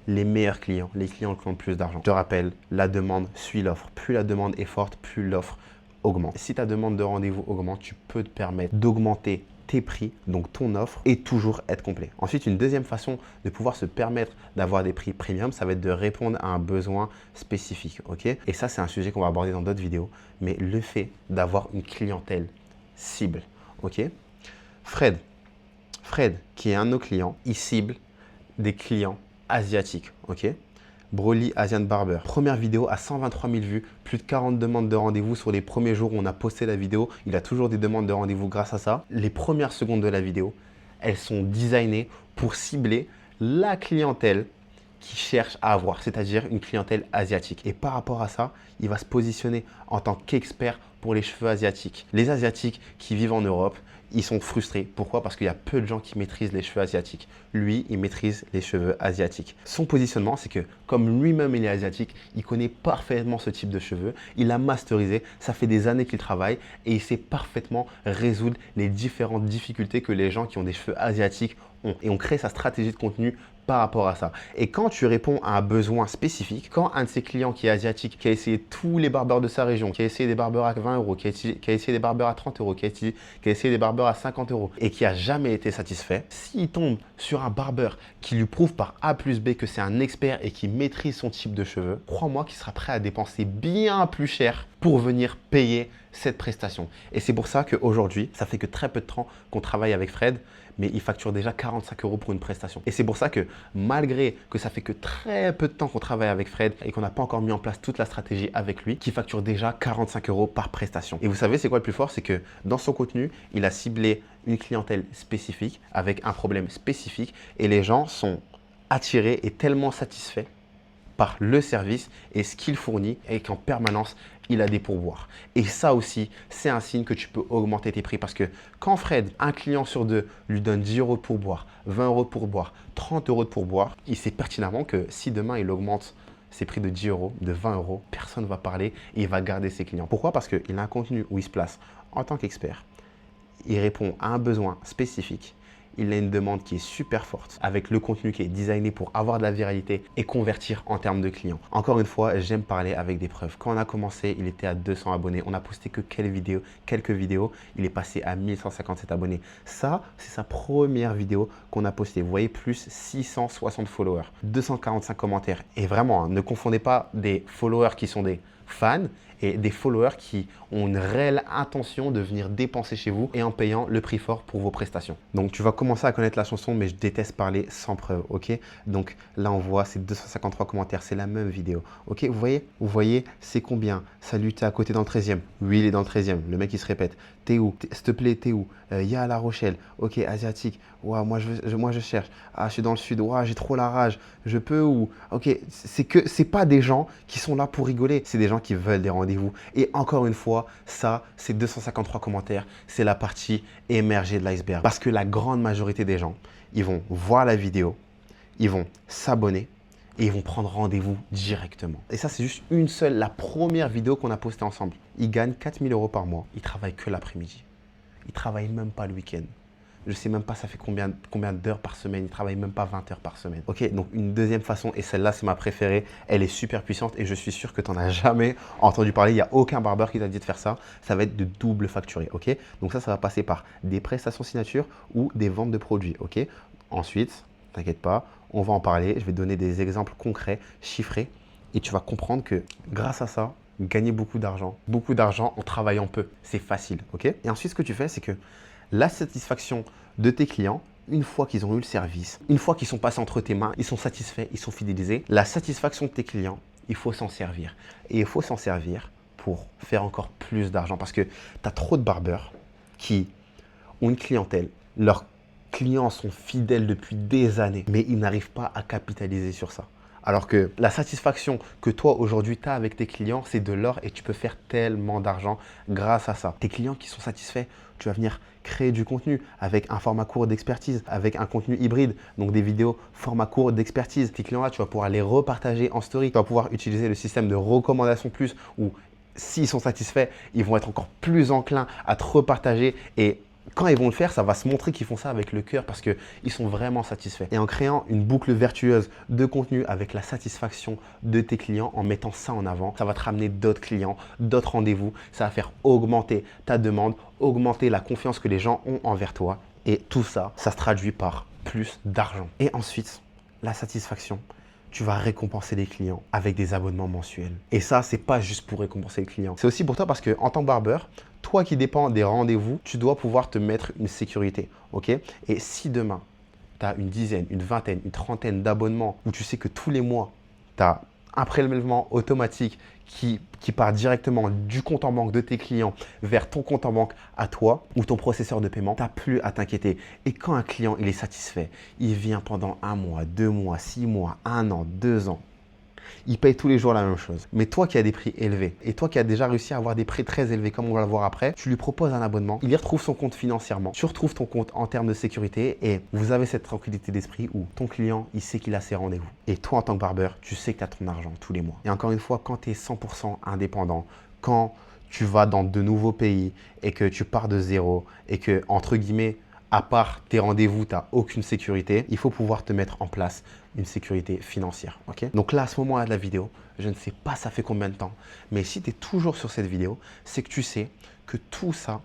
les meilleurs clients, les clients qui ont le plus d'argent. Je te rappelle, la demande suit l'offre. Plus la demande est forte, plus l'offre augmente. Si ta demande de rendez-vous augmente, tu peux te permettre d'augmenter tes prix, donc ton offre, et toujours être complet. Ensuite, une deuxième façon de pouvoir se permettre d'avoir des prix premium, ça va être de répondre à un besoin spécifique. Okay, et ça, c'est un sujet qu'on va aborder dans d'autres vidéos, mais le fait d'avoir une clientèle cible. Okay, Fred, qui est un de nos clients, il cible des clients asiatiques. Okay, Broly Asian Barber. Première vidéo à 123 000 vues, plus de 40 demandes de rendez-vous sur les premiers jours où on a posté la vidéo. Il a toujours des demandes de rendez-vous grâce à ça. Les premières secondes de la vidéo, elles sont designées pour cibler la clientèle qui cherche à avoir, c'est-à-dire une clientèle asiatique. Et par rapport à ça, il va se positionner en tant qu'expert pour les cheveux asiatiques. Les Asiatiques qui vivent en Europe, ils sont frustrés. Pourquoi? Parce qu'il y a peu de gens qui maîtrisent les cheveux asiatiques. Lui, il maîtrise les cheveux asiatiques. Son positionnement, c'est que comme lui-même il est asiatique, il connaît parfaitement ce type de cheveux. Il l'a masterisé. Ça fait des années qu'il travaille et il sait parfaitement résoudre les différentes difficultés que les gens qui ont des cheveux asiatiques ont. Et on crée sa stratégie de contenu par rapport à ça. Et quand tu réponds à un besoin spécifique, quand un de ses clients qui est asiatique, qui a essayé tous les barbeurs de sa région, qui a essayé des barbeurs à 20 euros, qui a essayé des barbeurs à 30 euros, qui a essayé des barbeurs à 50 euros et qui a jamais été satisfait, s'il tombe sur un barbeur qui lui prouve par A plus B que c'est un expert et qui maîtrise son type de cheveux, crois-moi qu'il sera prêt à dépenser bien plus cher pour venir payer cette prestation. Et c'est pour ça qu'aujourd'hui, ça fait que très peu de temps qu'on travaille avec Fred, mais il facture déjà 45 euros pour une prestation. Et c'est pour ça que malgré que ça fait que très peu de temps qu'on travaille avec Fred et qu'on n'a pas encore mis en place toute la stratégie avec lui, qui facture déjà 45 euros par prestation. Et vous savez, c'est quoi le plus fort? C'est que dans son contenu, il a ciblé une clientèle spécifique avec un problème spécifique et les gens sont attirés et tellement satisfaits par le service et ce qu'il fournit et qu'en permanence, il a des pourboires. Et ça aussi, c'est un signe que tu peux augmenter tes prix parce que quand Fred, un client sur deux, lui donne 10 euros de pourboire, 20 euros de pourboire, 30 euros de pourboire, il sait pertinemment que si demain il augmente ses prix de 10 euros, de 20 euros, personne ne va parler et il va garder ses clients. Pourquoi? Parce qu'il a un contenu où il se place en tant qu'expert, il répond à un besoin spécifique. Il a une demande qui est super forte avec le contenu qui est designé pour avoir de la viralité et convertir en termes de clients. Encore une fois, j'aime parler avec des preuves. Quand on a commencé, il était à 200 abonnés. On n'a posté que quelques vidéos. Il est passé à 1157 abonnés. Ça, c'est sa première vidéo qu'on a postée. Vous voyez, plus 660 followers, 245 commentaires. Et vraiment, hein, ne confondez pas des followers qui sont des fans et des followers qui ont une réelle intention de venir dépenser chez vous et en payant le prix fort pour vos prestations. Donc, tu vas commencer à connaître la chanson, mais je déteste parler sans preuve, ok? Donc, là, on voit, c'est 253 commentaires, c'est la même vidéo, ok? Vous voyez, c'est combien? Salut, t'es à côté dans le 13e. Oui, il est dans le 13e. Le mec, il se répète. T'es où? S'il te plaît, t'es où? Y a à La Rochelle. Ok, asiatique. Ouah, moi, je cherche. Ah, je suis dans le sud. Ouah, j'ai trop la rage. Je peux ou? Ok, c'est pas des gens qui sont là pour rigoler. C'est des gens qui veulent des rendez-vous. Et encore une fois, ça, c'est 253 commentaires. C'est la partie émergée de l'iceberg. Parce que la grande majorité des gens, ils vont voir la vidéo, ils vont s'abonner et ils vont prendre rendez-vous directement. Et ça, c'est juste une seule, la première vidéo qu'on a postée ensemble. Il gagne 4 000 euros par mois. Il travaille que l'après-midi. Il travaille même pas le week-end. Je sais même pas ça fait combien d'heures par semaine. Il travaille même pas 20 heures par semaine. Ok, donc une deuxième façon, et celle-là, c'est ma préférée. Elle est super puissante et je suis sûr que tu n'en as jamais entendu parler. Il n'y a aucun barbeur qui t'a dit de faire ça. Ça va être de double facturé. Ok, donc ça va passer par des prestations signature ou des ventes de produits. Ok, ensuite, t'inquiète pas, on va en parler. Je vais te donner des exemples concrets, chiffrés et tu vas comprendre que grâce à ça, gagner beaucoup d'argent en travaillant peu, c'est facile. Ok, et ensuite, ce que tu fais, c'est que la satisfaction de tes clients, une fois qu'ils ont eu le service, une fois qu'ils sont passés entre tes mains, ils sont satisfaits, ils sont fidélisés, la satisfaction de tes clients, il faut s'en servir. Et il faut s'en servir pour faire encore plus d'argent parce que tu as trop de barbeurs qui ont une clientèle, leurs clients sont fidèles depuis des années, mais ils n'arrivent pas à capitaliser sur ça. Alors que la satisfaction que toi aujourd'hui tu as avec tes clients, c'est de l'or et tu peux faire tellement d'argent grâce à ça. Tes clients qui sont satisfaits, tu vas venir créer du contenu avec un format court d'expertise, avec un contenu hybride, donc des vidéos format court d'expertise. Tes clients-là, tu vas pouvoir les repartager en story. Tu vas pouvoir utiliser le système de recommandation plus où s'ils sont satisfaits, ils vont être encore plus enclins à te repartager et quand ils vont le faire, ça va se montrer qu'ils font ça avec le cœur parce qu'ils sont vraiment satisfaits. Et en créant une boucle vertueuse de contenu avec la satisfaction de tes clients, en mettant ça en avant, ça va te ramener d'autres clients, d'autres rendez-vous. Ça va faire augmenter ta demande, augmenter la confiance que les gens ont envers toi. Et tout ça, ça se traduit par plus d'argent. Et ensuite, la satisfaction. Tu vas récompenser les clients avec des abonnements mensuels. Et ça, c'est pas juste pour récompenser les clients. C'est aussi pour toi parce qu'en tant que barbeur, toi qui dépends des rendez-vous, tu dois pouvoir te mettre une sécurité. Ok? Et si demain, tu as une dizaine, une vingtaine, une trentaine d'abonnements où tu sais que tous les mois, tu as un prélèvement automatique qui part directement du compte en banque de tes clients vers ton compte en banque à toi ou ton processeur de paiement, tu n'as plus à t'inquiéter. Et quand un client il est satisfait, il vient pendant 1 mois, 2 mois, 6 mois, 1 an, 2 ans. Il paye tous les jours la même chose. Mais toi qui as des prix élevés et toi qui as déjà réussi à avoir des prix très élevés, comme on va le voir après, tu lui proposes un abonnement, il y retrouve son compte financièrement, tu retrouves ton compte en termes de sécurité et vous avez cette tranquillité d'esprit où ton client, il sait qu'il a ses rendez-vous. Et toi, en tant que barbeur, tu sais que tu as ton argent tous les mois. Et encore une fois, quand tu es 100% indépendant, quand tu vas dans de nouveaux pays et que tu pars de zéro et que, entre guillemets, à part tes rendez-vous, tu n'as aucune sécurité, il faut pouvoir te mettre en place une sécurité financière. Okay? Donc là, à ce moment-là de la vidéo, je ne sais pas ça fait combien de temps, mais si tu es toujours sur cette vidéo, c'est que tu sais que tout ça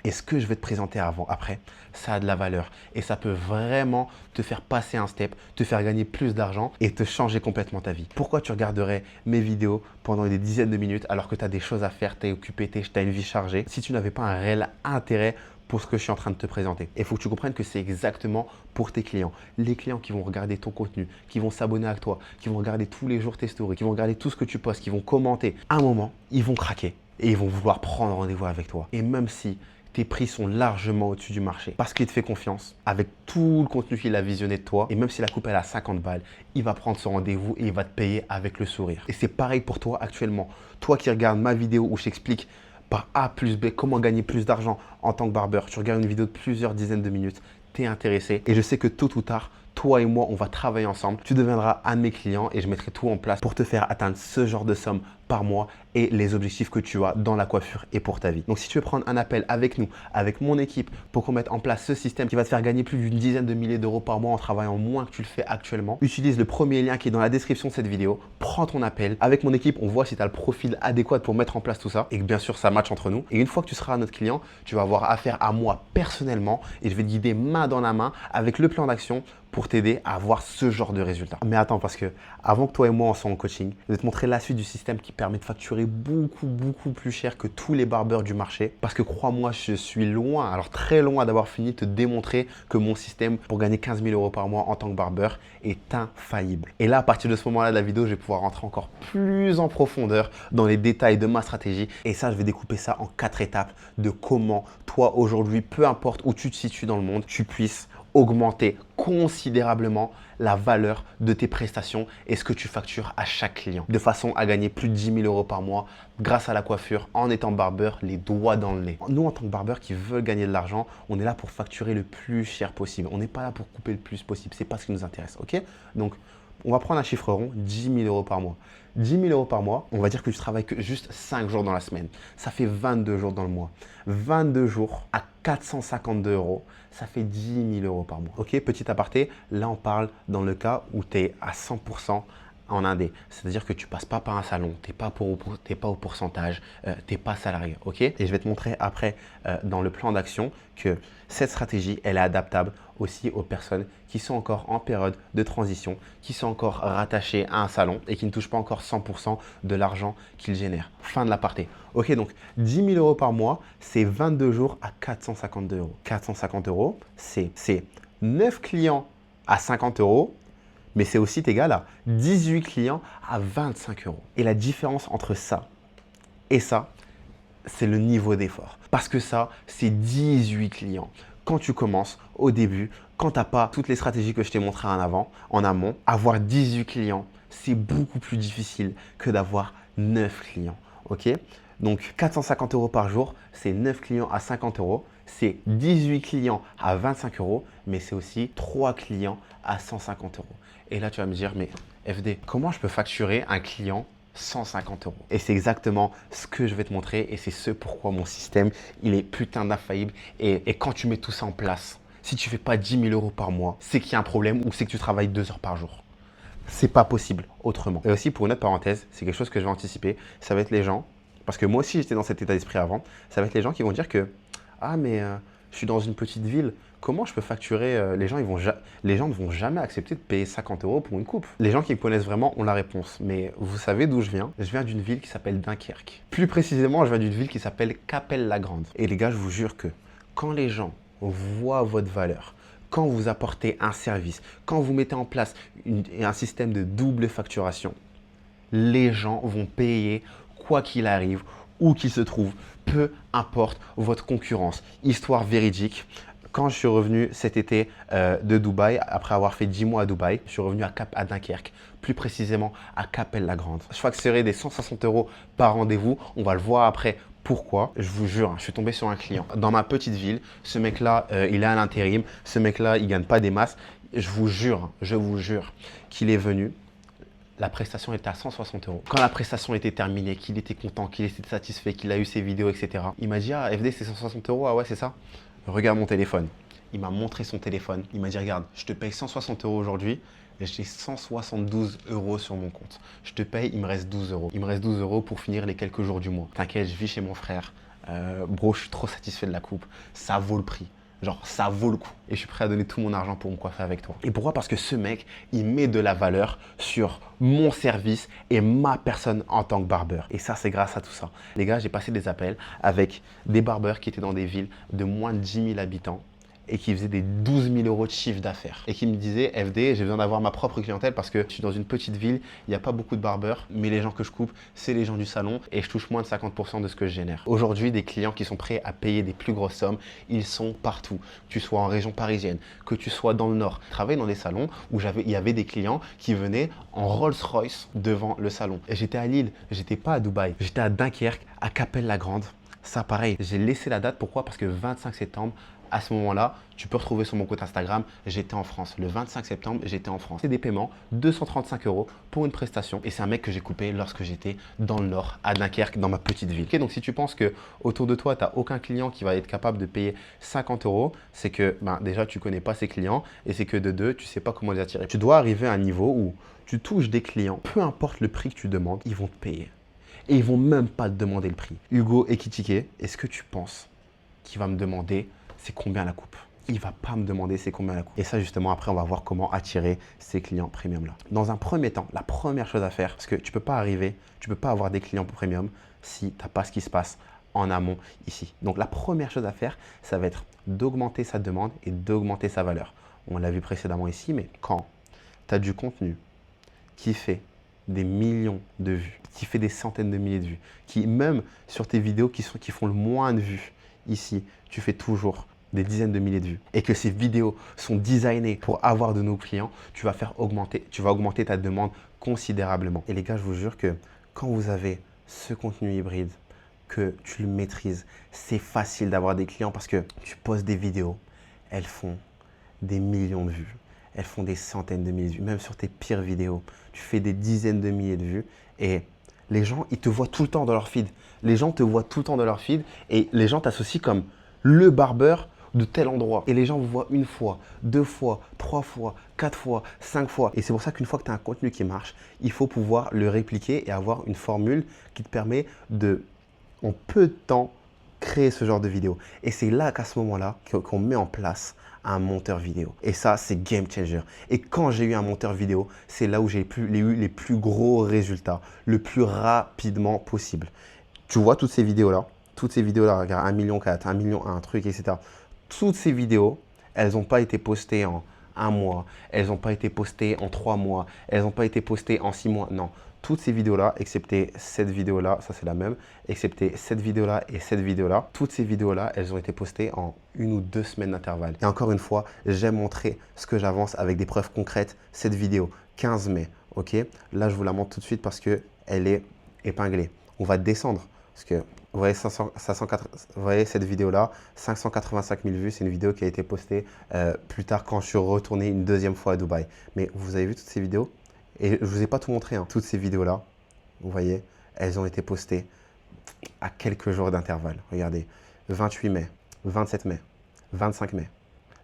et ce que je vais te présenter après, ça a de la valeur et ça peut vraiment te faire passer un step, te faire gagner plus d'argent et te changer complètement ta vie. Pourquoi tu regarderais mes vidéos pendant des dizaines de minutes alors que tu as des choses à faire, tu es occupé, tu as une vie chargée, si tu n'avais pas un réel intérêt pour ce que je suis en train de te présenter. Et il faut que tu comprennes que c'est exactement pour tes clients. Les clients qui vont regarder ton contenu, qui vont s'abonner à toi, qui vont regarder tous les jours tes stories, qui vont regarder tout ce que tu postes, qui vont commenter, à un moment, ils vont craquer et ils vont vouloir prendre rendez-vous avec toi. Et même si tes prix sont largement au-dessus du marché parce qu'il te fait confiance avec tout le contenu qu'il a visionné de toi. Et même si la coupe elle a 50 balles, il va prendre son rendez-vous et il va te payer avec le sourire. Et c'est pareil pour toi actuellement. Toi qui regardes ma vidéo où je t'explique par A plus B comment gagner plus d'argent en tant que barbeur. Tu regardes une vidéo de plusieurs dizaines de minutes, tu es intéressé et je sais que tôt ou tard, toi et moi, on va travailler ensemble. Tu deviendras un de mes clients et je mettrai tout en place pour te faire atteindre ce genre de somme par mois et les objectifs que tu as dans la coiffure et pour ta vie. Donc, si tu veux prendre un appel avec nous, avec mon équipe, pour qu'on mette en place ce système qui va te faire gagner plus d'une dizaine de milliers d'euros par mois en travaillant moins que tu le fais actuellement, utilise le premier lien qui est dans la description de cette vidéo. Prends ton appel. Avec mon équipe, on voit si tu as le profil adéquat pour mettre en place tout ça et que bien sûr, ça matche entre nous. Et une fois que tu seras notre client, tu vas avoir affaire à moi personnellement et je vais te guider main dans la main avec le plan d'action pour t'aider à avoir ce genre de résultats. Mais attends, parce que avant que toi et moi on soit en coaching, je vais te montrer la suite du système qui permet de facturer beaucoup plus cher que tous les barbeurs du marché. Parce que crois-moi, je suis loin, alors très loin d'avoir fini de te démontrer que mon système pour gagner 15 000 euros par mois en tant que barbeur est infaillible. Et là, à partir de ce moment-là de la vidéo, je vais pouvoir rentrer encore plus en profondeur dans les détails de ma stratégie. Et ça, je vais découper ça en 4 étapes de comment toi aujourd'hui, peu importe où tu te situes dans le monde, tu puisses augmenter considérablement la valeur de tes prestations et ce que tu factures à chaque client de façon à gagner plus de 10 000 euros par mois grâce à la coiffure en étant barbeur les doigts dans le nez. Nous, en tant que barbeur qui veulent gagner de l'argent, on est là pour facturer le plus cher possible. On n'est pas là pour couper le plus possible. C'est pas ce qui nous intéresse. Ok? Donc, on va prendre un chiffre rond, 10 000 euros par mois. 10 000 euros par mois, on va dire que tu travailles que juste 5 jours dans la semaine. Ça fait 22 jours dans le mois. 22 jours à 452 euros, ça fait 10 000 euros par mois. Ok, petit aparté, là on parle dans le cas où tu es à 100% en indé. C'est-à-dire que tu passes pas par un salon, tu n'es pas au pourcentage, tu n'es pas salarié. Ok. Et je vais te montrer après dans le plan d'action que cette stratégie, elle est adaptable aussi aux personnes qui sont encore en période de transition, qui sont encore rattachées à un salon et qui ne touchent pas encore 100% de l'argent qu'ils génèrent. Fin de l'aparté. Ok, donc 10 000 euros par mois, c'est 22 jours à 452 euros. 450 euros, c'est 9 clients à 50 euros, mais c'est aussi égal à 18 clients à 25 euros. Et la différence entre ça et ça, c'est le niveau d'effort. Parce que ça, c'est 18 clients. Quand tu commences au début, quand tu n'as pas toutes les stratégies que je t'ai montrées en amont, avoir 18 clients, c'est beaucoup plus difficile que d'avoir 9 clients. Ok. Donc 450 euros par jour, c'est 9 clients à 50 euros, c'est 18 clients à 25 euros, mais c'est aussi 3 clients à 150 euros. Et là, tu vas me dire, mais FD, comment je peux facturer un client 150 euros? Et c'est exactement ce que je vais te montrer et c'est ce pourquoi mon système, il est putain d'infaillible. Et quand tu mets tout ça en place, si tu ne fais pas 10 000 euros par mois, c'est qu'il y a un problème ou c'est que tu travailles 2 heures par jour. C'est pas possible autrement. Et aussi, pour une autre parenthèse, c'est quelque chose que je vais anticiper, ça va être les gens, parce que moi aussi j'étais dans cet état d'esprit avant, ça va être les gens qui vont dire que « Ah mais je suis dans une petite ville, comment je peux facturer les gens ne vont jamais accepter de payer 50 euros pour une coupe. » Les gens qui me connaissent vraiment ont la réponse. Mais vous savez d'où je viens? Je viens d'une ville qui s'appelle Dunkerque. Plus précisément, je viens d'une ville qui s'appelle Cappelle-la-Grande. Et les gars, je vous jure que quand les gens voient votre valeur, quand vous apportez un service, quand vous mettez en place un système de double facturation, les gens vont payer quoi qu'il arrive, où qu'il se trouve, peu importe votre concurrence. Histoire véridique. Quand je suis revenu cet été de Dubaï, après avoir fait 10 mois à Dubaï, je suis revenu à Dunkerque, plus précisément à Cappelle-la-Grande. Je facturais des 160 euros par rendez-vous. On va le voir après. Pourquoi? Je vous jure, je suis tombé sur un client dans ma petite ville. Ce mec-là, il est à l'intérim. Ce mec-là, il ne gagne pas des masses. Je vous jure qu'il est venu. La prestation était à 160 euros. Quand la prestation était terminée, qu'il était content, qu'il était satisfait, qu'il a eu ses vidéos, etc. Il m'a dit, ah, FD, c'est 160 euros. Ah ouais, c'est ça? Regarde mon téléphone. Il m'a montré son téléphone. Il m'a dit, regarde, je te paye 160 euros aujourd'hui. Et j'ai 172 euros sur mon compte. Je te paye, il me reste 12 euros. Il me reste 12 euros pour finir les quelques jours du mois. T'inquiète, je vis chez mon frère. Bro, je suis trop satisfait de la coupe. Ça vaut le prix. Genre, ça vaut le coup. Et je suis prêt à donner tout mon argent pour me coiffer avec toi. Et pourquoi? Parce que ce mec, il met de la valeur sur mon service et ma personne en tant que barbeur. Et ça, c'est grâce à tout ça. Les gars, j'ai passé des appels avec des barbeurs qui étaient dans des villes de moins de 10 000 habitants et qui faisaient des 12 000 euros de chiffre d'affaires. Et qui me disaient, FD, j'ai besoin d'avoir ma propre clientèle parce que je suis dans une petite ville, il n'y a pas beaucoup de barbeurs, mais les gens que je coupe, c'est les gens du salon et je touche moins de 50% de ce que je génère. Aujourd'hui, des clients qui sont prêts à payer des plus grosses sommes, ils sont partout. Que tu sois en région parisienne, que tu sois dans le Nord. Je travaillais dans des salons où il y avait des clients qui venaient en Rolls-Royce devant le salon. Et j'étais à Lille, j'étais pas à Dubaï, j'étais à Dunkerque, à Cappelle-la-Grande. Ça, pareil, j'ai laissé la date. Pourquoi? Parce que 25 septembre, à ce moment-là, tu peux retrouver sur mon compte Instagram, j'étais en France. Le 25 septembre, j'étais en France. C'est des paiements, 235 euros pour une prestation. Et c'est un mec que j'ai coupé lorsque j'étais dans le Nord, à Dunkerque, dans ma petite ville. Okay, donc, si tu penses que autour de toi, tu n'as aucun client qui va être capable de payer 50 euros, c'est que déjà, tu ne connais pas ces clients et c'est que de deux, tu ne sais pas comment les attirer. Tu dois arriver à un niveau où tu touches des clients, peu importe le prix que tu demandes, ils vont te payer. Et ils ne vont même pas te demander le prix. Hugo Ekitike, est-ce que tu penses qu'il va me demander c'est combien la coupe? Il ne va pas me demander c'est combien la coupe. Et ça, justement, après, on va voir comment attirer ces clients premium-là. Dans un premier temps, la première chose à faire, parce que tu ne peux pas arriver, tu ne peux pas avoir des clients premium si tu n'as pas ce qui se passe en amont ici. Donc, la première chose à faire, ça va être d'augmenter sa demande et d'augmenter sa valeur. On l'a vu précédemment ici, mais quand tu as du contenu qui fait des millions de vues, qui fait des centaines de milliers de vues, qui même sur tes vidéos qui font le moins de vues, ici, tu fais toujours des dizaines de milliers de vues et que ces vidéos sont designées pour avoir de nouveaux clients, tu vas augmenter ta demande considérablement. Et les gars, je vous jure que quand vous avez ce contenu hybride, que tu le maîtrises, c'est facile d'avoir des clients parce que tu postes des vidéos, elles font des millions de vues. Elles font des centaines de milliers de vues. Même sur tes pires vidéos, tu fais des dizaines de milliers de vues et les gens, ils te voient tout le temps dans leur feed. Les gens te voient tout le temps dans leur feed et les gens t'associent comme le barbeur de tel endroit. Et les gens vous voient une fois, deux fois, trois fois, quatre fois, cinq fois. Et c'est pour ça qu'une fois que tu as un contenu qui marche, il faut pouvoir le répliquer et avoir une formule qui te permet de, en peu de temps, créer ce genre de vidéo. Et c'est là qu'à ce moment-là, qu'on met en place un monteur vidéo. Et ça, c'est game changer. Et quand j'ai eu un monteur vidéo, c'est là où j'ai eu les plus gros résultats, le plus rapidement possible. Tu vois toutes ces vidéos-là, regarde 1,4 million, 1,1 million, un truc, etc. Toutes ces vidéos, elles n'ont pas été postées en un mois, elles n'ont pas été postées en 3 mois, elles n'ont pas été postées en 6 mois. Non, toutes ces vidéos-là, excepté cette vidéo-là, ça c'est la même, excepté cette vidéo-là et cette vidéo-là, toutes ces vidéos-là, elles ont été postées en 1 ou 2 semaines d'intervalle. Et encore une fois, j'aime montrer ce que j'avance avec des preuves concrètes. Cette vidéo, 15 mai, ok? Là, je vous la montre tout de suite parce qu'elle est épinglée. On va descendre parce que vous voyez, vous voyez cette vidéo-là, 585 000 vues. C'est une vidéo qui a été postée plus tard quand je suis retourné une deuxième fois à Dubaï. Mais vous avez vu toutes ces vidéos? Et je ne vous ai pas tout montré, hein. Toutes ces vidéos-là, vous voyez, elles ont été postées à quelques jours d'intervalle. Regardez, 28 mai, 27 mai, 25 mai,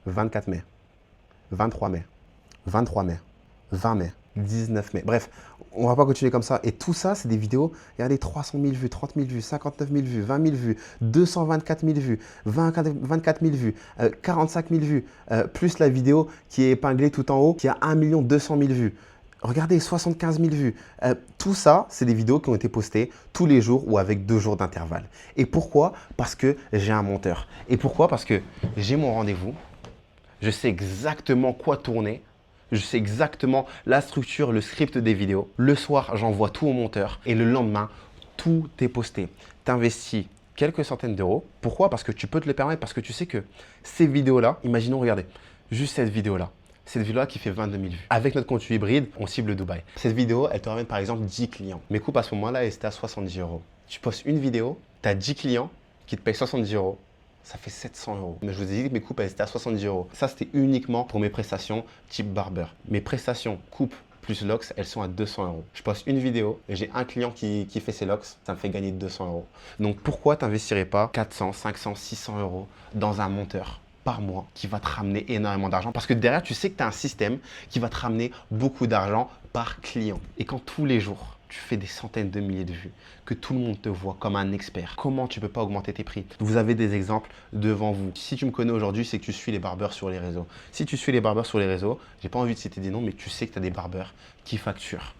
24 mai, 23 mai, 23 mai, 20 mai, 19 mai. Bref, on ne va pas continuer comme ça. Et tout ça, c'est des vidéos, regardez, 300 000 vues, 30 000 vues, 59 000 vues, 20 000 vues, 224 000 vues, 24 000 vues, 45 000 vues, plus la vidéo qui est épinglée tout en haut, qui a 1 200 000 vues. Regardez, 75 000 vues. Tout ça, c'est des vidéos qui ont été postées tous les jours ou avec 2 jours d'intervalle. Et pourquoi? Parce que j'ai un monteur. Et pourquoi? Parce que j'ai mon rendez-vous. Je sais exactement quoi tourner. Je sais exactement la structure, le script des vidéos. Le soir, j'envoie tout au monteur. Et le lendemain, tout est posté. Tu investis quelques centaines d'euros. Pourquoi? Parce que tu peux te le permettre. Parce que tu sais que ces vidéos-là, imaginons, regardez, juste cette vidéo-là. Cette vidéo-là qui fait 22 000 vues. Avec notre contenu hybride, on cible Dubaï. Cette vidéo, elle te ramène par exemple 10 clients. Mes coupes à ce moment-là, elles étaient à 70 euros. Tu postes une vidéo, tu as 10 clients qui te payent 70 euros. Ça fait 700 euros. Mais je vous ai dit que mes coupes, elles étaient à 70 euros. Ça, c'était uniquement pour mes prestations type barber. Mes prestations coupe plus locks, elles sont à 200 euros. Je poste une vidéo et j'ai un client qui fait ses locks, ça me fait gagner 200 euros. Donc pourquoi tu n'investirais pas 400, 500, 600 euros dans un monteur par mois qui va te ramener énormément d'argent? Parce que derrière, tu sais que tu as un système qui va te ramener beaucoup d'argent par client. Et quand tous les jours, tu fais des centaines de milliers de vues, que tout le monde te voit comme un expert, comment tu ne peux pas augmenter tes prix? Vous avez des exemples devant vous. Si tu me connais aujourd'hui, c'est que tu suis les barbeurs sur les réseaux. Si tu suis les barbeurs sur les réseaux, j'ai pas envie de citer des noms, mais tu sais que tu as des barbeurs qui facturent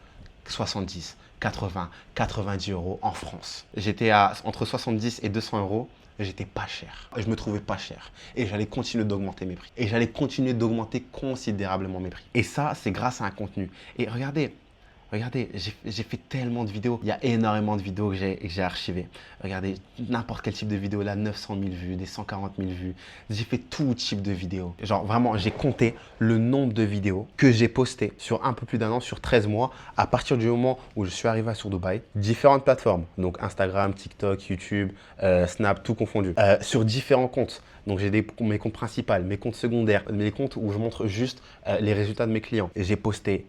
70, 80, 90 euros en France. J'étais à entre 70 et 200 euros. J'étais pas cher. Je me trouvais pas cher. Et j'allais continuer d'augmenter mes prix. Et j'allais continuer d'augmenter considérablement mes prix. Et ça, c'est grâce à un contenu. Et regardez, j'ai fait tellement de vidéos. Il y a énormément de vidéos que j'ai archivées. Regardez, n'importe quel type de vidéo là, 900 000 vues, des 140 000 vues. J'ai fait tout type de vidéos. Genre vraiment, j'ai compté le nombre de vidéos que j'ai postées sur un peu plus d'1 an, sur 13 mois, à partir du moment où je suis arrivé sur Dubaï. Différentes plateformes, donc Instagram, TikTok, YouTube, Snap, tout confondu. Sur différents comptes. Donc j'ai mes comptes principaux, mes comptes secondaires, mes comptes où je montre juste les résultats de mes clients. Et j'ai posté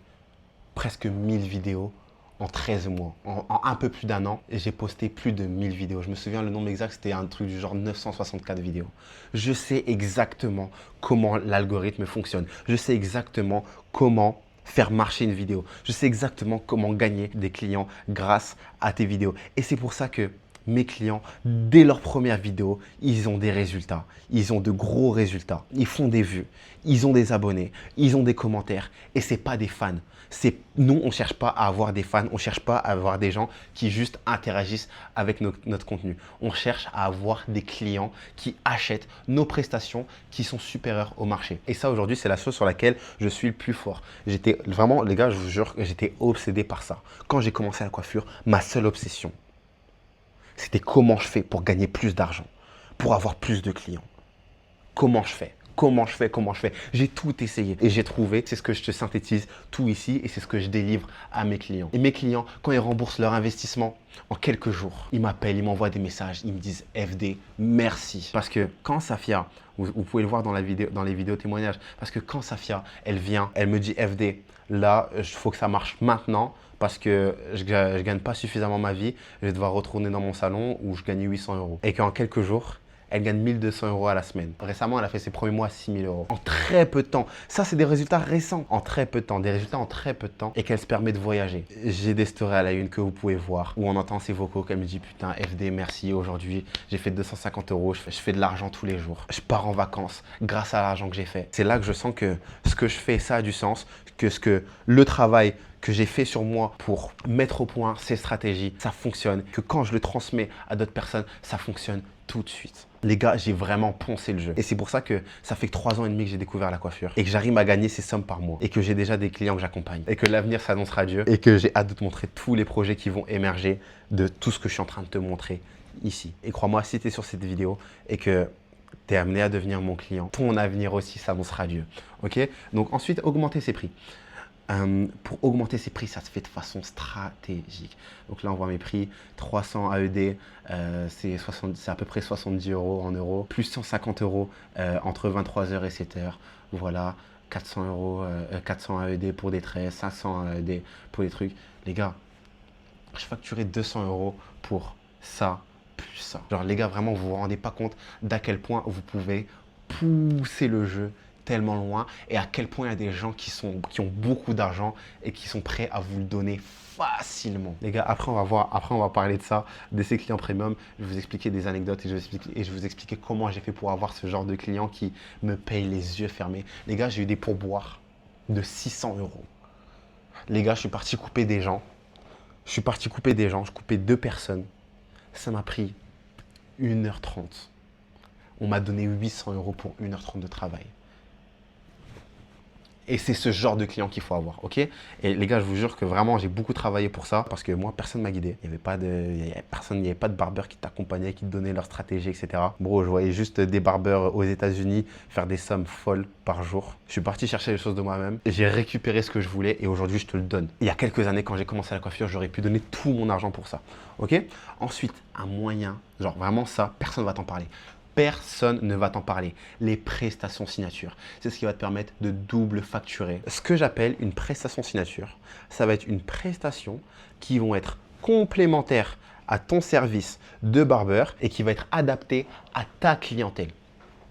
presque 1000 vidéos en 13 mois. En un peu plus d'1 an, j'ai posté plus de 1000 vidéos. Je me souviens le nombre exact, c'était un truc du genre 964 vidéos. Je sais exactement comment l'algorithme fonctionne. Je sais exactement comment faire marcher une vidéo. Je sais exactement comment gagner des clients grâce à tes vidéos. Et c'est pour ça que mes clients, dès leur première vidéo, ils ont des résultats. Ils ont de gros résultats. Ils font des vues. Ils ont des abonnés. Ils ont des commentaires. Et ce n'est pas des fans. Nous, on ne cherche pas à avoir des fans. On ne cherche pas à avoir des gens qui juste interagissent avec notre contenu. On cherche à avoir des clients qui achètent nos prestations qui sont supérieures au marché. Et ça, aujourd'hui, c'est la chose sur laquelle je suis le plus fort. J'étais vraiment, les gars, je vous jure, j'étais obsédé par ça. Quand j'ai commencé la coiffure, ma seule obsession, c'était comment je fais pour gagner plus d'argent, pour avoir plus de clients. Comment je fais? Comment je fais? J'ai tout essayé et j'ai trouvé, c'est ce que je te synthétise tout ici et c'est ce que je délivre à mes clients. Et mes clients, quand ils remboursent leur investissement en quelques jours, ils m'appellent, ils m'envoient des messages, ils me disent FD, merci. Parce que quand Safia, vous pouvez le voir dans les vidéos témoignages, parce que quand Safia, elle vient, elle me dit FD, là, il faut que ça marche maintenant. Parce que je ne gagne pas suffisamment ma vie, je vais devoir retourner dans mon salon où je gagne 800 euros. Et qu'en quelques jours, elle gagne 1 200 € à la semaine. Récemment, elle a fait ses premiers mois à 6 000 € en très peu de temps. Ça, c'est des résultats récents, en très peu de temps, des résultats en très peu de temps et qu'elle se permet de voyager. J'ai des stories à la une que vous pouvez voir où on entend ses vocaux qu'elle me dit putain FD merci, aujourd'hui j'ai fait 250 €, je fais de l'argent tous les jours. Je pars en vacances grâce à l'argent que j'ai fait. C'est là que je sens que ce que je fais, ça a du sens, que le travail que j'ai fait sur moi pour mettre au point ces stratégies, ça fonctionne, que quand je le transmets à d'autres personnes, ça fonctionne tout de suite. Les gars, j'ai vraiment poncé le jeu. Et c'est pour ça que ça fait que 3 ans et demi que j'ai découvert la coiffure et que j'arrive à gagner ces sommes par mois et que j'ai déjà des clients que j'accompagne et que l'avenir s'annoncera Dieu et que j'ai hâte de te montrer tous les projets qui vont émerger de tout ce que je suis en train de te montrer ici. Et crois-moi, si tu es sur cette vidéo et que tu es amené à devenir mon client, ton avenir aussi s'annoncera Dieu. Ok? Donc ensuite, augmenter ses prix. Pour augmenter ses prix, ça se fait de façon stratégique. Donc là, on voit mes prix, 300 AED, c'est à peu près 70 € en euros, plus 150 € entre 23 h et 7 h. Voilà, 400 €, 400 AED pour des traits, 500 AED pour des trucs. Les gars, je facturais 200 € pour ça, plus ça. Genre les gars, vraiment, vous vous rendez pas compte d'à quel point vous pouvez pousser le jeu tellement loin et à quel point il y a des gens qui ont beaucoup d'argent et qui sont prêts à vous le donner facilement. Les gars, après on va parler de ça, de ces clients premium. Je vais vous expliquer des anecdotes et je vais vous expliquer comment j'ai fait pour avoir ce genre de clients qui me payent les yeux fermés. Les gars, j'ai eu des pourboires de 600 €. Les gars, je suis parti couper des gens. Je coupais 2 personnes. Ça m'a pris 1 h 30. On m'a donné 800 € pour 1 h 30 de travail. Et c'est ce genre de client qu'il faut avoir, ok? Et les gars, je vous jure que vraiment, j'ai beaucoup travaillé pour ça parce que moi, personne ne m'a guidé. Il n'y avait pas de barbeur qui t'accompagnait, qui te donnait leur stratégie, etc. Bro, je voyais juste des barbeurs aux États-Unis faire des sommes folles par jour. Je suis parti chercher les choses de moi-même. J'ai récupéré ce que je voulais et aujourd'hui, je te le donne. Il y a quelques années, quand j'ai commencé la coiffure, j'aurais pu donner tout mon argent pour ça, ok? Ensuite, un moyen, genre vraiment ça, personne ne va t'en parler. Personne ne va t'en parler. Les prestations signature, c'est ce qui va te permettre de double facturer. Ce que j'appelle une prestation signature, ça va être une prestation qui vont être complémentaires à ton service de barbeur et qui va être adaptée à ta clientèle.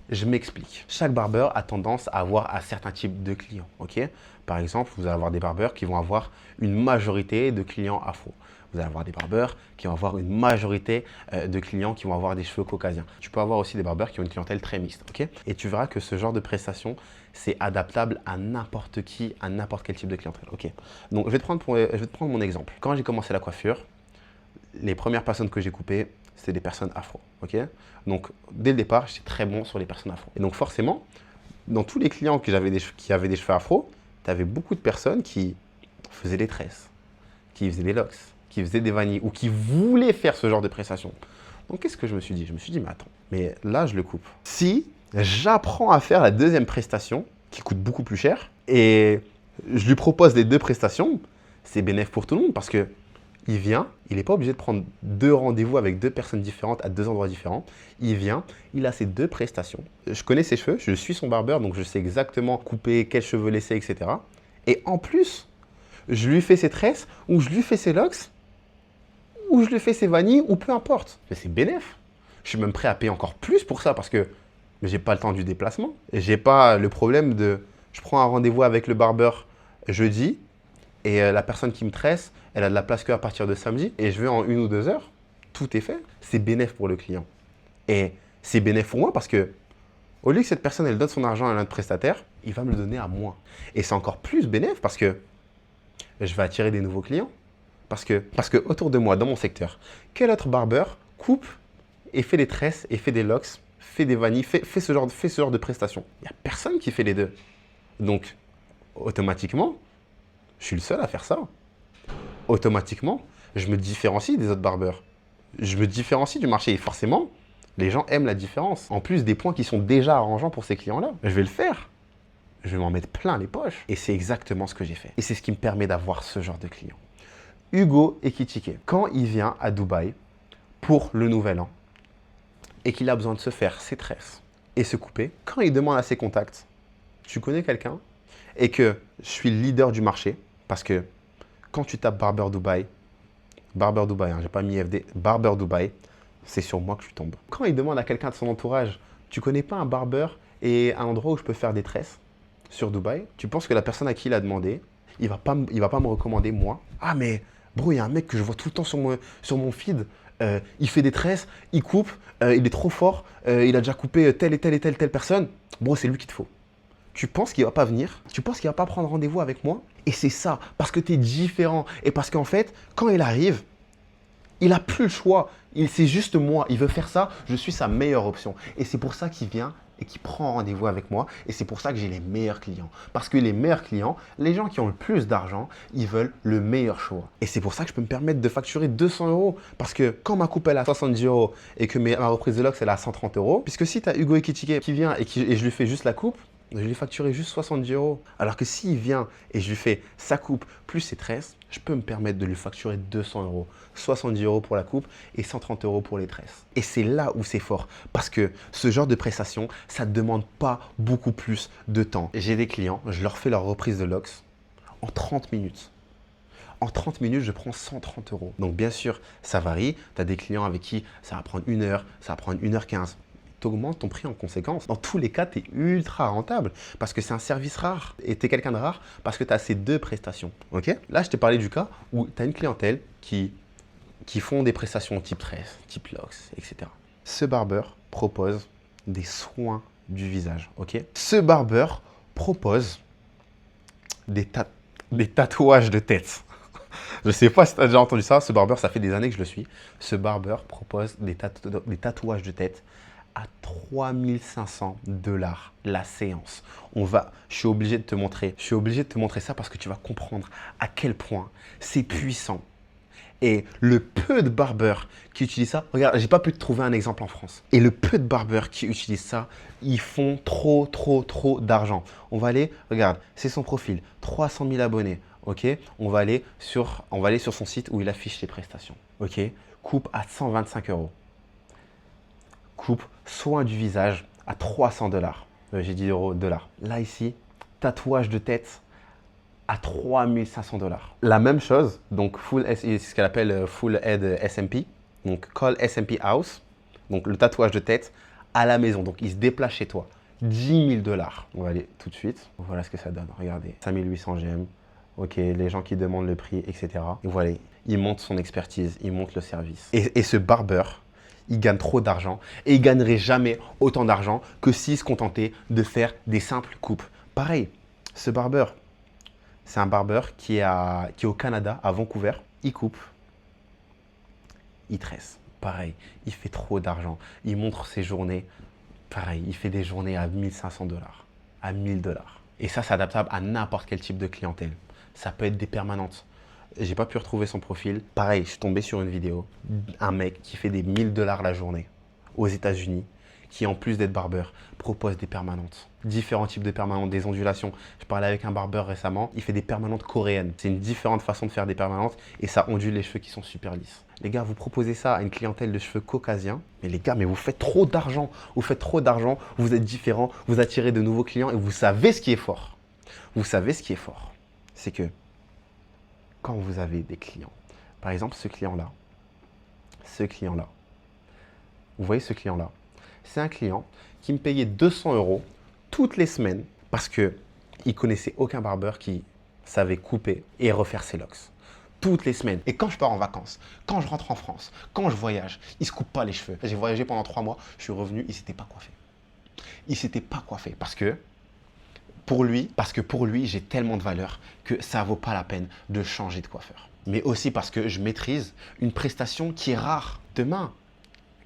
Je m'explique. Chaque barbeur a tendance à avoir un certain type de clients. Ok? Par exemple, vous allez avoir des barbeurs qui vont avoir une majorité de clients afro. Vous allez avoir des barbeurs qui vont avoir une majorité de clients qui vont avoir des cheveux caucasiens. Tu peux avoir aussi des barbeurs qui ont une clientèle très mixte. Ok? Et tu verras que ce genre de prestation, c'est adaptable à n'importe qui, à n'importe quel type de clientèle. Ok? Donc, je vais te prendre mon exemple. Quand j'ai commencé la coiffure, les premières personnes que j'ai coupées, c'était des personnes afro. Ok? Donc, dès le départ, j'étais très bon sur les personnes afro. Et donc, forcément, dans tous les clients qui avaient des cheveux afro, tu avais beaucoup de personnes qui faisaient des tresses, qui faisaient des locks, qui faisaient des vanilles ou qui voulaient faire ce genre de prestations. Donc, qu'est-ce que je me suis dit? Je me suis dit, mais attends, mais là, je le coupe. Si j'apprends à faire la deuxième prestation, qui coûte beaucoup plus cher, et je lui propose les 2 prestations, c'est bénéfique pour tout le monde parce que il vient, il n'est pas obligé de prendre 2 rendez-vous avec 2 personnes différentes à 2 endroits différents. Il vient, il a ses 2 prestations. Je connais ses cheveux, je suis son barbeur, donc je sais exactement couper, quels cheveux laisser, etc. Et en plus, je lui fais ses tresses, ou je lui fais ses locks, ou je lui fais ses vanilles, ou peu importe. Mais c'est bénéf. Je suis même prêt à payer encore plus pour ça parce que je n'ai pas le temps du déplacement. Et je n'ai pas le problème de, je prends un rendez-vous avec le barbeur jeudi, et la personne qui me tresse, elle a de la place qu'à partir de samedi. Et je vais en 1 ou 2 heures. Tout est fait. C'est bénéf pour le client. Et c'est bénéf pour moi parce que au lieu que cette personne, elle donne son argent à un autre prestataire, il va me le donner à moi. Et c'est encore plus bénéf parce que je vais attirer des nouveaux clients. Parce que autour de moi, dans mon secteur, quel autre barbeur coupe et fait des tresses et fait des locks, fait des vanilles, fait ce genre de prestations? Il n'y a personne qui fait les 2. Donc, automatiquement, je suis le seul à faire ça. Automatiquement, je me différencie des autres barbeurs. Je me différencie du marché et forcément, les gens aiment la différence. En plus des points qui sont déjà arrangeants pour ces clients-là. Je vais le faire. Je vais m'en mettre plein les poches. Et c'est exactement ce que j'ai fait. Et c'est ce qui me permet d'avoir ce genre de clients. Hugo Ekitike, quand il vient à Dubaï pour le nouvel an et qu'il a besoin de se faire ses tresses et se couper, quand il demande à ses contacts, tu connais quelqu'un et que je suis le leader du marché, parce que quand tu tapes Barber Dubaï, hein, j'ai pas mis FD, Barber Dubaï, c'est sur moi que tu tombes. Quand il demande à quelqu'un de son entourage, tu connais pas un barbeur et un endroit où je peux faire des tresses sur Dubaï, tu penses que la personne à qui il a demandé, il va pas me recommander moi. Ah mais bro, il y a un mec que je vois tout le temps sur mon feed, il fait des tresses, il coupe, il est trop fort, il a déjà coupé telle et telle et telle, telle personne. Bro, c'est lui qu'il te faut. Tu penses qu'il va pas venir? Tu penses qu'il va pas prendre rendez-vous avec moi? Et c'est ça, parce que tu es différent. Et parce qu'en fait, quand il arrive, il n'a plus le choix. C'est juste moi. Il veut faire ça. Je suis sa meilleure option. Et c'est pour ça qu'il vient et qu'il prend rendez-vous avec moi. Et c'est pour ça que j'ai les meilleurs clients. Parce que les meilleurs clients, les gens qui ont le plus d'argent, ils veulent le meilleur choix. Et c'est pour ça que je peux me permettre de facturer 200 euros. Parce que quand ma coupe elle est à 70 euros et que ma reprise de Lox elle est à 130 euros, puisque si tu as Hugo Ekitike qui vient et je lui fais juste la coupe, je lui ai facturé juste 70 euros. Alors que s'il vient et je lui fais sa coupe plus ses tresses, je peux me permettre de lui facturer 200 euros. 70 euros pour la coupe et 130 euros pour les tresses. Et c'est là où c'est fort. Parce que ce genre de prestation, ça ne demande pas beaucoup plus de temps. J'ai des clients, je leur fais leur reprise de Lox en 30 minutes. En 30 minutes, je prends 130 euros. Donc bien sûr, ça varie. Tu as des clients avec qui ça va prendre 1 heure, ça va prendre 1h15. Tu augmentes ton prix en conséquence. Dans tous les cas, tu es ultra rentable parce que c'est un service rare. Et tu es quelqu'un de rare parce que tu as ces deux prestations. Ok? Là, je t'ai parlé du cas où tu as une clientèle qui font des prestations type tresse, type Lox, etc. Ce barbeur propose des soins du visage. Ok? Ce barbeur propose des tatouages de tête. Je ne sais pas si tu as déjà entendu ça. Ce barbeur, ça fait des années que je le suis. Ce barbeur propose des tatouages de tête à 3500 $ la séance. Je suis obligé de te montrer. Je suis obligé de te montrer ça parce que tu vas comprendre à quel point c'est puissant. Et le peu de barbeurs qui utilisent ça, regarde, j'ai pas pu te trouver un exemple en France. Et le peu de barbeurs qui utilisent ça, ils font trop d'argent. On va aller, regarde, c'est son profil, 300 000 abonnés. Ok, on va aller sur son site où il affiche ses prestations. Ok, coupe à 125 euros. Coupe soin du visage à 300 $. J'ai dit euros, dollars. Là ici, tatouage de tête à 3500 $. La même chose, donc c'est ce qu'elle appelle Full Head SMP, donc Call SMP House, donc le tatouage de tête à la maison. Donc il se déplace chez toi. 10 000 $. On va aller tout de suite. Voilà ce que ça donne. Regardez, 5800 GM. Ok, les gens qui demandent le prix, etc. Et voilà, il monte son expertise, il monte le service. Et ce barbeur, il gagne trop d'argent et il gagnerait jamais autant d'argent que s'il se contentait de faire des simples coupes. Pareil, ce barbeur, c'est un barbeur qui est au Canada, à Vancouver. Il coupe, il tresse. Pareil, il fait trop d'argent. Il montre ses journées. Pareil, il fait des journées à 1500 $, à 1000 $. Et ça, c'est adaptable à n'importe quel type de clientèle. Ça peut être des permanentes. J'ai pas pu retrouver son profil. Pareil, je suis tombé sur une vidéo. Un mec qui fait des 1000 $ la journée aux États-Unis, qui en plus d'être barbeur, propose des permanentes. Différents types de permanentes, des ondulations. Je parlais avec un barbeur récemment, il fait des permanentes coréennes. C'est une différente façon de faire des permanentes et ça ondule les cheveux qui sont super lisses. Les gars, vous proposez ça à une clientèle de cheveux caucasiens. Mais les gars, mais vous faites trop d'argent. Vous faites trop d'argent, vous êtes différents, vous attirez de nouveaux clients et vous savez ce qui est fort. Vous savez ce qui est fort. C'est que quand vous avez des clients, par exemple ce client-là, vous voyez ce client-là, c'est un client qui me payait 200 € toutes les semaines parce qu'il ne connaissait aucun barbeur qui savait couper et refaire ses locks. Toutes les semaines. Et quand je pars en vacances, quand je rentre en France, quand je voyage, il ne se coupe pas les cheveux. J'ai voyagé pendant 3 mois, je suis revenu, il ne s'était pas coiffé. Il ne s'était pas coiffé parce que pour lui, j'ai tellement de valeur que ça ne vaut pas la peine de changer de coiffeur. Mais aussi parce que je maîtrise une prestation qui est rare. Demain,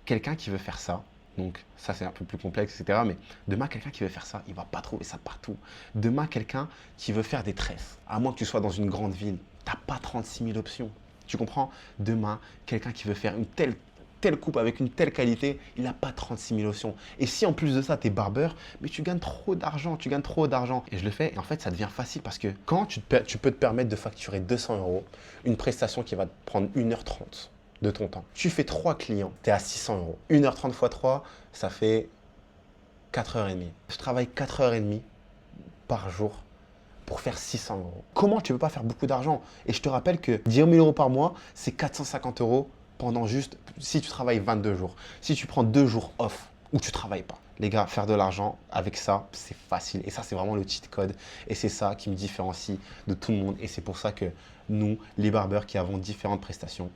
quelqu'un qui veut faire ça, donc ça c'est un peu plus complexe, etc. Mais demain, quelqu'un qui veut faire ça, il ne va pas trouver ça partout. Demain, quelqu'un qui veut faire des tresses, à moins que tu sois dans une grande ville, tu n'as pas 36 000 options. Tu comprends? Demain, quelqu'un qui veut faire une telle coupe avec une telle qualité, il n'a pas 36 000 options. Et si en plus de ça, tu es barbeur, mais tu gagnes trop d'argent, Et je le fais et en fait, ça devient facile parce que quand tu peux te permettre de facturer 200 €, une prestation qui va te prendre 1h30 de ton temps. Tu fais 3 clients, tu es à 600 €. 1h30 x 3, ça fait 4h30. Je travaille 4h30 par jour pour faire 600 €. Comment tu ne peux pas faire beaucoup d'argent? Et je te rappelle que 10 000 € par mois, c'est 450 € pendant juste, si tu travailles 22 jours, si tu prends 2 jours off où tu ne travailles pas. Les gars, faire de l'argent avec ça, c'est facile. Et ça, c'est vraiment le cheat code. Et c'est ça qui me différencie de tout le monde. Et c'est pour ça que nous, les barbeurs qui avons différentes prestations,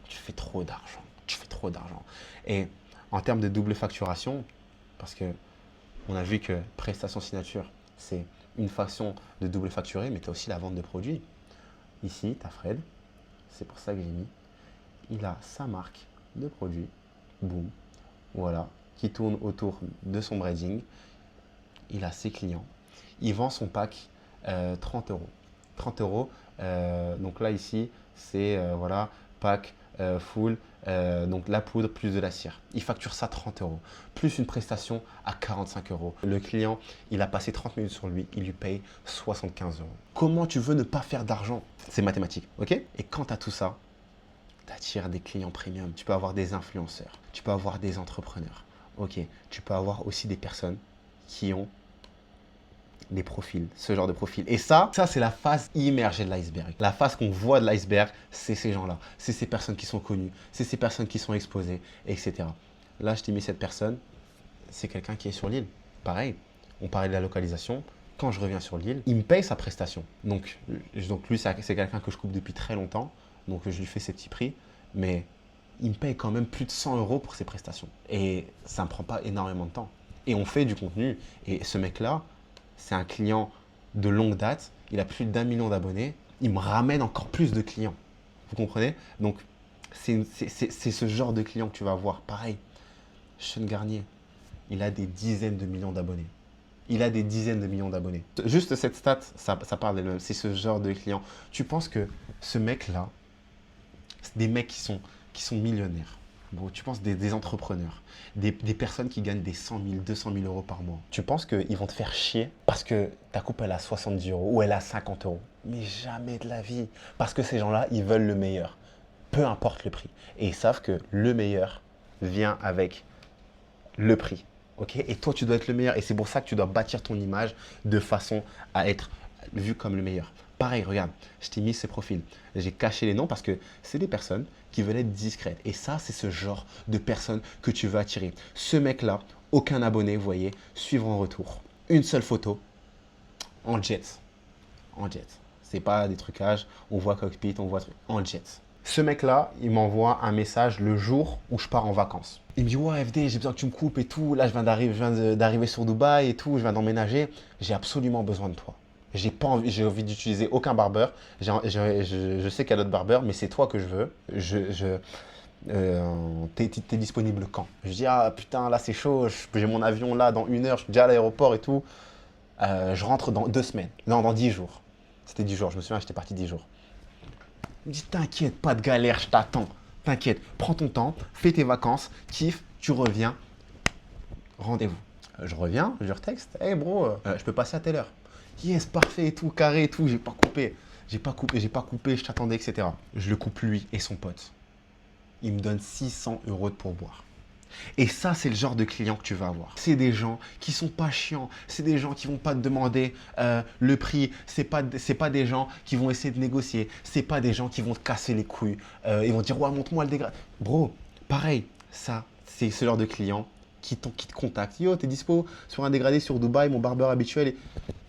tu fais trop d'argent. Tu fais trop d'argent. Et en termes de double facturation, parce que on a vu que prestation signature, c'est une façon de double facturer, mais tu as aussi la vente de produits. Ici, tu as Fred. C'est pour ça que j'ai mis. Il a sa marque de produits. Boum. Voilà. Qui tourne autour de son branding. Il a ses clients. Il vend son pack 30 euros. 30 euros. Donc là, ici, c'est voilà, pack full. Donc la poudre plus de la cire. Il facture ça 30 euros. Plus une prestation à 45 euros. Le client, il a passé 30 minutes sur lui. Il lui paye 75 euros. Comment tu veux ne pas faire d'argent? C'est mathématique. OK? Et quant à tout ça, tu attires des clients premium. Tu peux avoir des influenceurs. Tu peux avoir des entrepreneurs. OK. Tu peux avoir aussi des personnes qui ont des profils, ce genre de profil. Et ça c'est la face immergée de l'iceberg. La face qu'on voit de l'iceberg, c'est ces gens-là. C'est ces personnes qui sont connues, c'est ces personnes qui sont exposées, etc. Là, je t'ai mis cette personne, c'est quelqu'un qui est sur l'île. Pareil, on parlait de la localisation. Quand je reviens sur l'île, il me paye sa prestation. Donc lui, c'est quelqu'un que je coupe depuis très longtemps. Donc, je lui fais ses petits prix. Mais il me paye quand même plus de 100 euros pour ses prestations. Et ça ne me prend pas énormément de temps. Et on fait du contenu. Et ce mec-là, c'est un client de longue date. Il a plus d'1 million d'abonnés. Il me ramène encore plus de clients. Vous comprenez? Donc, c'est ce genre de client que tu vas avoir. Pareil, Sean Garnier, il a des dizaines de millions d'abonnés. Il a des dizaines de millions d'abonnés. Juste cette stat, ça parle d'elle-même. C'est ce genre de client. Tu penses que ce mec-là, c'est des mecs qui sont millionnaires. Bon, tu penses des entrepreneurs, des personnes qui gagnent des 100 000, 200 000 euros par mois. Tu penses qu'ils vont te faire chier parce que ta coupe, elle a 70 euros ou elle a 50 euros. Mais jamais de la vie. Parce que ces gens-là, ils veulent le meilleur. Peu importe le prix. Et ils savent que le meilleur vient avec le prix. Okay? Et toi, tu dois être le meilleur. Et c'est pour ça que tu dois bâtir ton image de façon à être vu comme le meilleur. Pareil, regarde, je t'ai mis ces profils. J'ai caché les noms parce que c'est des personnes qui veulent être discrètes. Et ça, c'est ce genre de personnes que tu veux attirer. Ce mec-là, aucun abonné, vous voyez, suivre en retour. Une seule photo en jet. En jet. C'est pas des trucages, on voit cockpit, on voit en jet. Ce mec-là, il m'envoie un message le jour où je pars en vacances. Il me dit, ouais, FD, j'ai besoin que tu me coupes et tout. Là, je viens d'arriver sur Dubaï et tout, je viens d'emménager. J'ai absolument besoin de toi. J'ai envie d'utiliser aucun barbeur. Je sais qu'il y a d'autres barbeurs, mais c'est toi que je veux. T'es disponible quand? Je dis, ah putain, là c'est chaud, j'ai mon avion là dans 1 heure, je suis déjà à l'aéroport et tout. Je rentre dans 2 semaines. Non, dans 10 jours. C'était 10 jours, je me souviens, j'étais parti 10 jours. Il me dit, t'inquiète, pas de galère, je t'attends. T'inquiète, prends ton temps, fais tes vacances, kiffe, tu reviens. Rendez-vous. Je reviens, je lui retexte. Hey bro, je peux passer à telle heure. Yes, parfait et tout, carré et tout, j'ai pas coupé, je t'attendais, etc. Je le coupe lui et son pote. Il me donne 600 euros de pourboire. Et ça, c'est le genre de client que tu vas avoir. C'est des gens qui sont pas chiants, c'est des gens qui vont pas te demander le prix, c'est pas des gens qui vont essayer de négocier, c'est pas des gens qui vont te casser les couilles, ils vont te dire ouais, montre-moi le dégradé. Bro, pareil, ça, c'est ce genre de client qui te contacte. Yo, t'es dispo sur un dégradé sur Dubaï, mon barbeur habituel.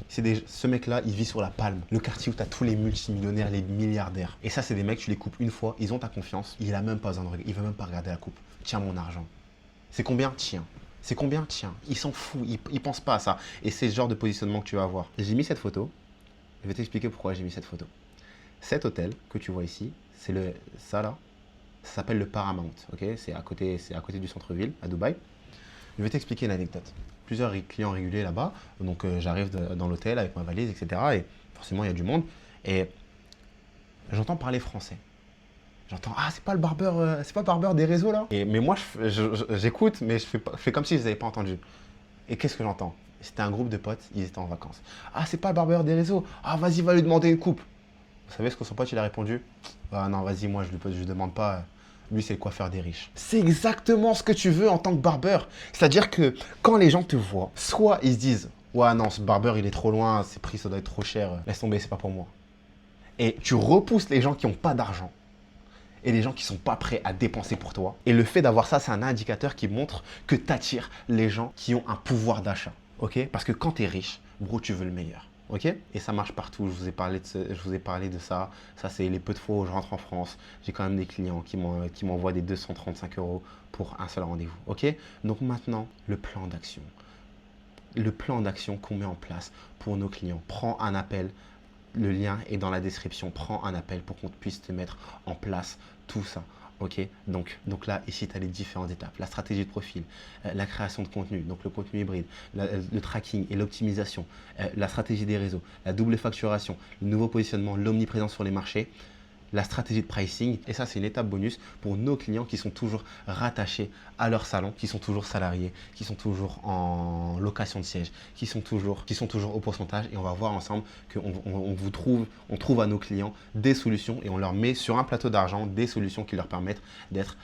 Ce mec-là, il vit sur la Palme, le quartier où tu as tous les multimillionnaires, les milliardaires. Et ça, c'est des mecs, tu les coupes une fois, ils ont ta confiance, il a même pas besoin de regarder, il veut même pas regarder la coupe. Tiens mon argent. C'est combien? Tiens. C'est combien? Tiens. Il s'en fout, il pense pas à ça. Et c'est ce genre de positionnement que tu vas avoir. J'ai mis cette photo. Je vais t'expliquer pourquoi j'ai mis cette photo. Cet hôtel que tu vois ici, c'est ça là. Ça s'appelle le Paramount. Ok, c'est à côté du centre-ville, à Dubaï. Je vais t'expliquer une anecdote. Plusieurs clients réguliers là-bas. Donc, j'arrive dans l'hôtel avec ma valise, etc. Et forcément, il y a du monde. Et j'entends parler français. J'entends, ah, c'est pas le barbeur des réseaux là? Mais moi, j'écoute, mais je fais comme si je les avais pas entendu. Et qu'est-ce que j'entends? C'était un groupe de potes, ils étaient en vacances. Ah, c'est pas le barbeur des réseaux? Ah, vas-y, va lui demander une coupe. Vous savez ce que son pote, il a répondu? Ah non, vas-y, moi, je lui demande pas. Lui, c'est le coiffeur des riches. C'est exactement ce que tu veux en tant que barbeur. C'est-à-dire que quand les gens te voient, soit ils se disent, ouais, non, ce barbeur, il est trop loin, ses prix, ça doit être trop cher. Laisse tomber, c'est pas pour moi. Et tu repousses les gens qui n'ont pas d'argent. et les gens qui ne sont pas prêts à dépenser pour toi. Et le fait d'avoir ça, c'est un indicateur qui montre que tu attires les gens qui ont un pouvoir d'achat. Ok? Parce que quand tu es riche, bro, tu veux le meilleur. Ok? Et ça marche partout. Je vous ai parlé de ça. Ça, c'est les peu de fois où je rentre en France. J'ai quand même des clients qui m'envoient des 235 € pour un seul rendez-vous. Ok? Donc maintenant, le plan d'action. Le plan d'action qu'on met en place pour nos clients. Prends un appel. Le lien est dans la description. Prends un appel pour qu'on puisse te mettre en place tout ça. Ok, donc là, ici, tu as les différentes étapes. La stratégie de profil, la création de contenu, donc le contenu hybride, le tracking et l'optimisation, la stratégie des réseaux, la double facturation, le nouveau positionnement, l'omniprésence sur les marchés, la stratégie de pricing. Et ça, c'est une étape bonus pour nos clients qui sont toujours rattachés à leur salon, qui sont toujours salariés, qui sont toujours en location de siège, qui sont toujours au pourcentage. Et on va voir ensemble qu'on trouve à nos clients des solutions et on leur met sur un plateau d'argent des solutions qui leur permettent d'être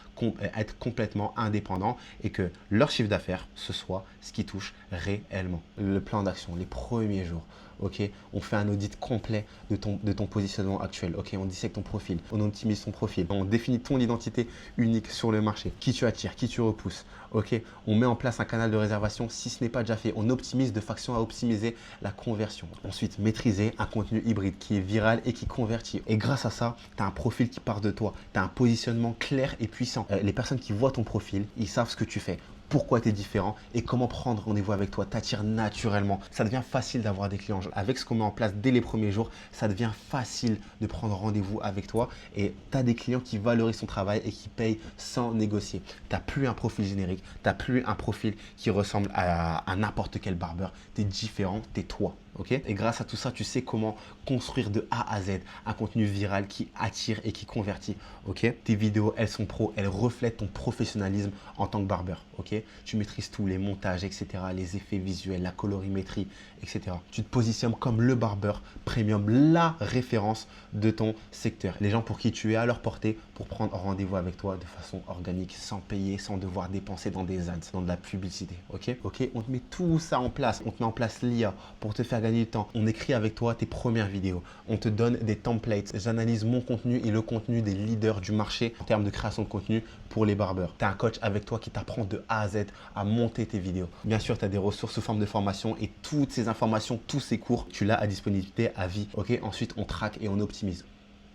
complètement indépendants et que leur chiffre d'affaires, ce soit ce qui touche réellement. Le plan d'action, les premiers jours. Ok, on fait un audit complet de ton positionnement actuel. Ok, on dissèque ton profil, on optimise ton profil, on définit ton identité unique sur le marché, qui tu attires, qui tu repousses. Ok, on met en place un canal de réservation si ce n'est pas déjà fait. On optimise de façon à optimiser la conversion. Ensuite, maîtriser un contenu hybride qui est viral et qui convertit. Et grâce à ça, tu as un profil qui part de toi. Tu as un positionnement clair et puissant. Les personnes qui voient ton profil, ils savent ce que tu fais, pourquoi tu es différent et comment prendre rendez-vous avec toi. T'attires naturellement. Ça devient facile d'avoir des clients. Avec ce qu'on met en place dès les premiers jours, ça devient facile de prendre rendez-vous avec toi et tu as des clients qui valorisent ton travail et qui payent sans négocier. Tu n'as plus un profil générique, tu n'as plus un profil qui ressemble à n'importe quel barbeur. Tu es différent, tu es toi. Okay? Et grâce à tout ça, tu sais comment construire de A à Z un contenu viral qui attire et qui convertit. Okay? Tes vidéos, elles sont pro, elles reflètent ton professionnalisme en tant que barbeur. Okay? Tu maîtrises tout, les montages, etc., les effets visuels, la colorimétrie, etc. Tu te positionnes comme le barbeur premium, la référence de ton secteur. Les gens pour qui tu es à leur portée pour prendre rendez-vous avec toi de façon organique, sans payer, sans devoir dépenser dans des ads, dans de la publicité. Ok? Ok? On te met tout ça en place. On te met en place l'IA pour te faire gagner du temps. On écrit avec toi tes premières vidéos. On te donne des templates. J'analyse mon contenu et le contenu des leaders du marché en termes de création de contenu pour les barbeurs. Tu as un coach avec toi qui t'apprend de A à Z à monter tes vidéos. Bien sûr, tu as des ressources sous forme de formation et toutes ces informations, tous ces cours, tu l'as à disponibilité à vie. Ok? Ensuite, on traque et on optimise.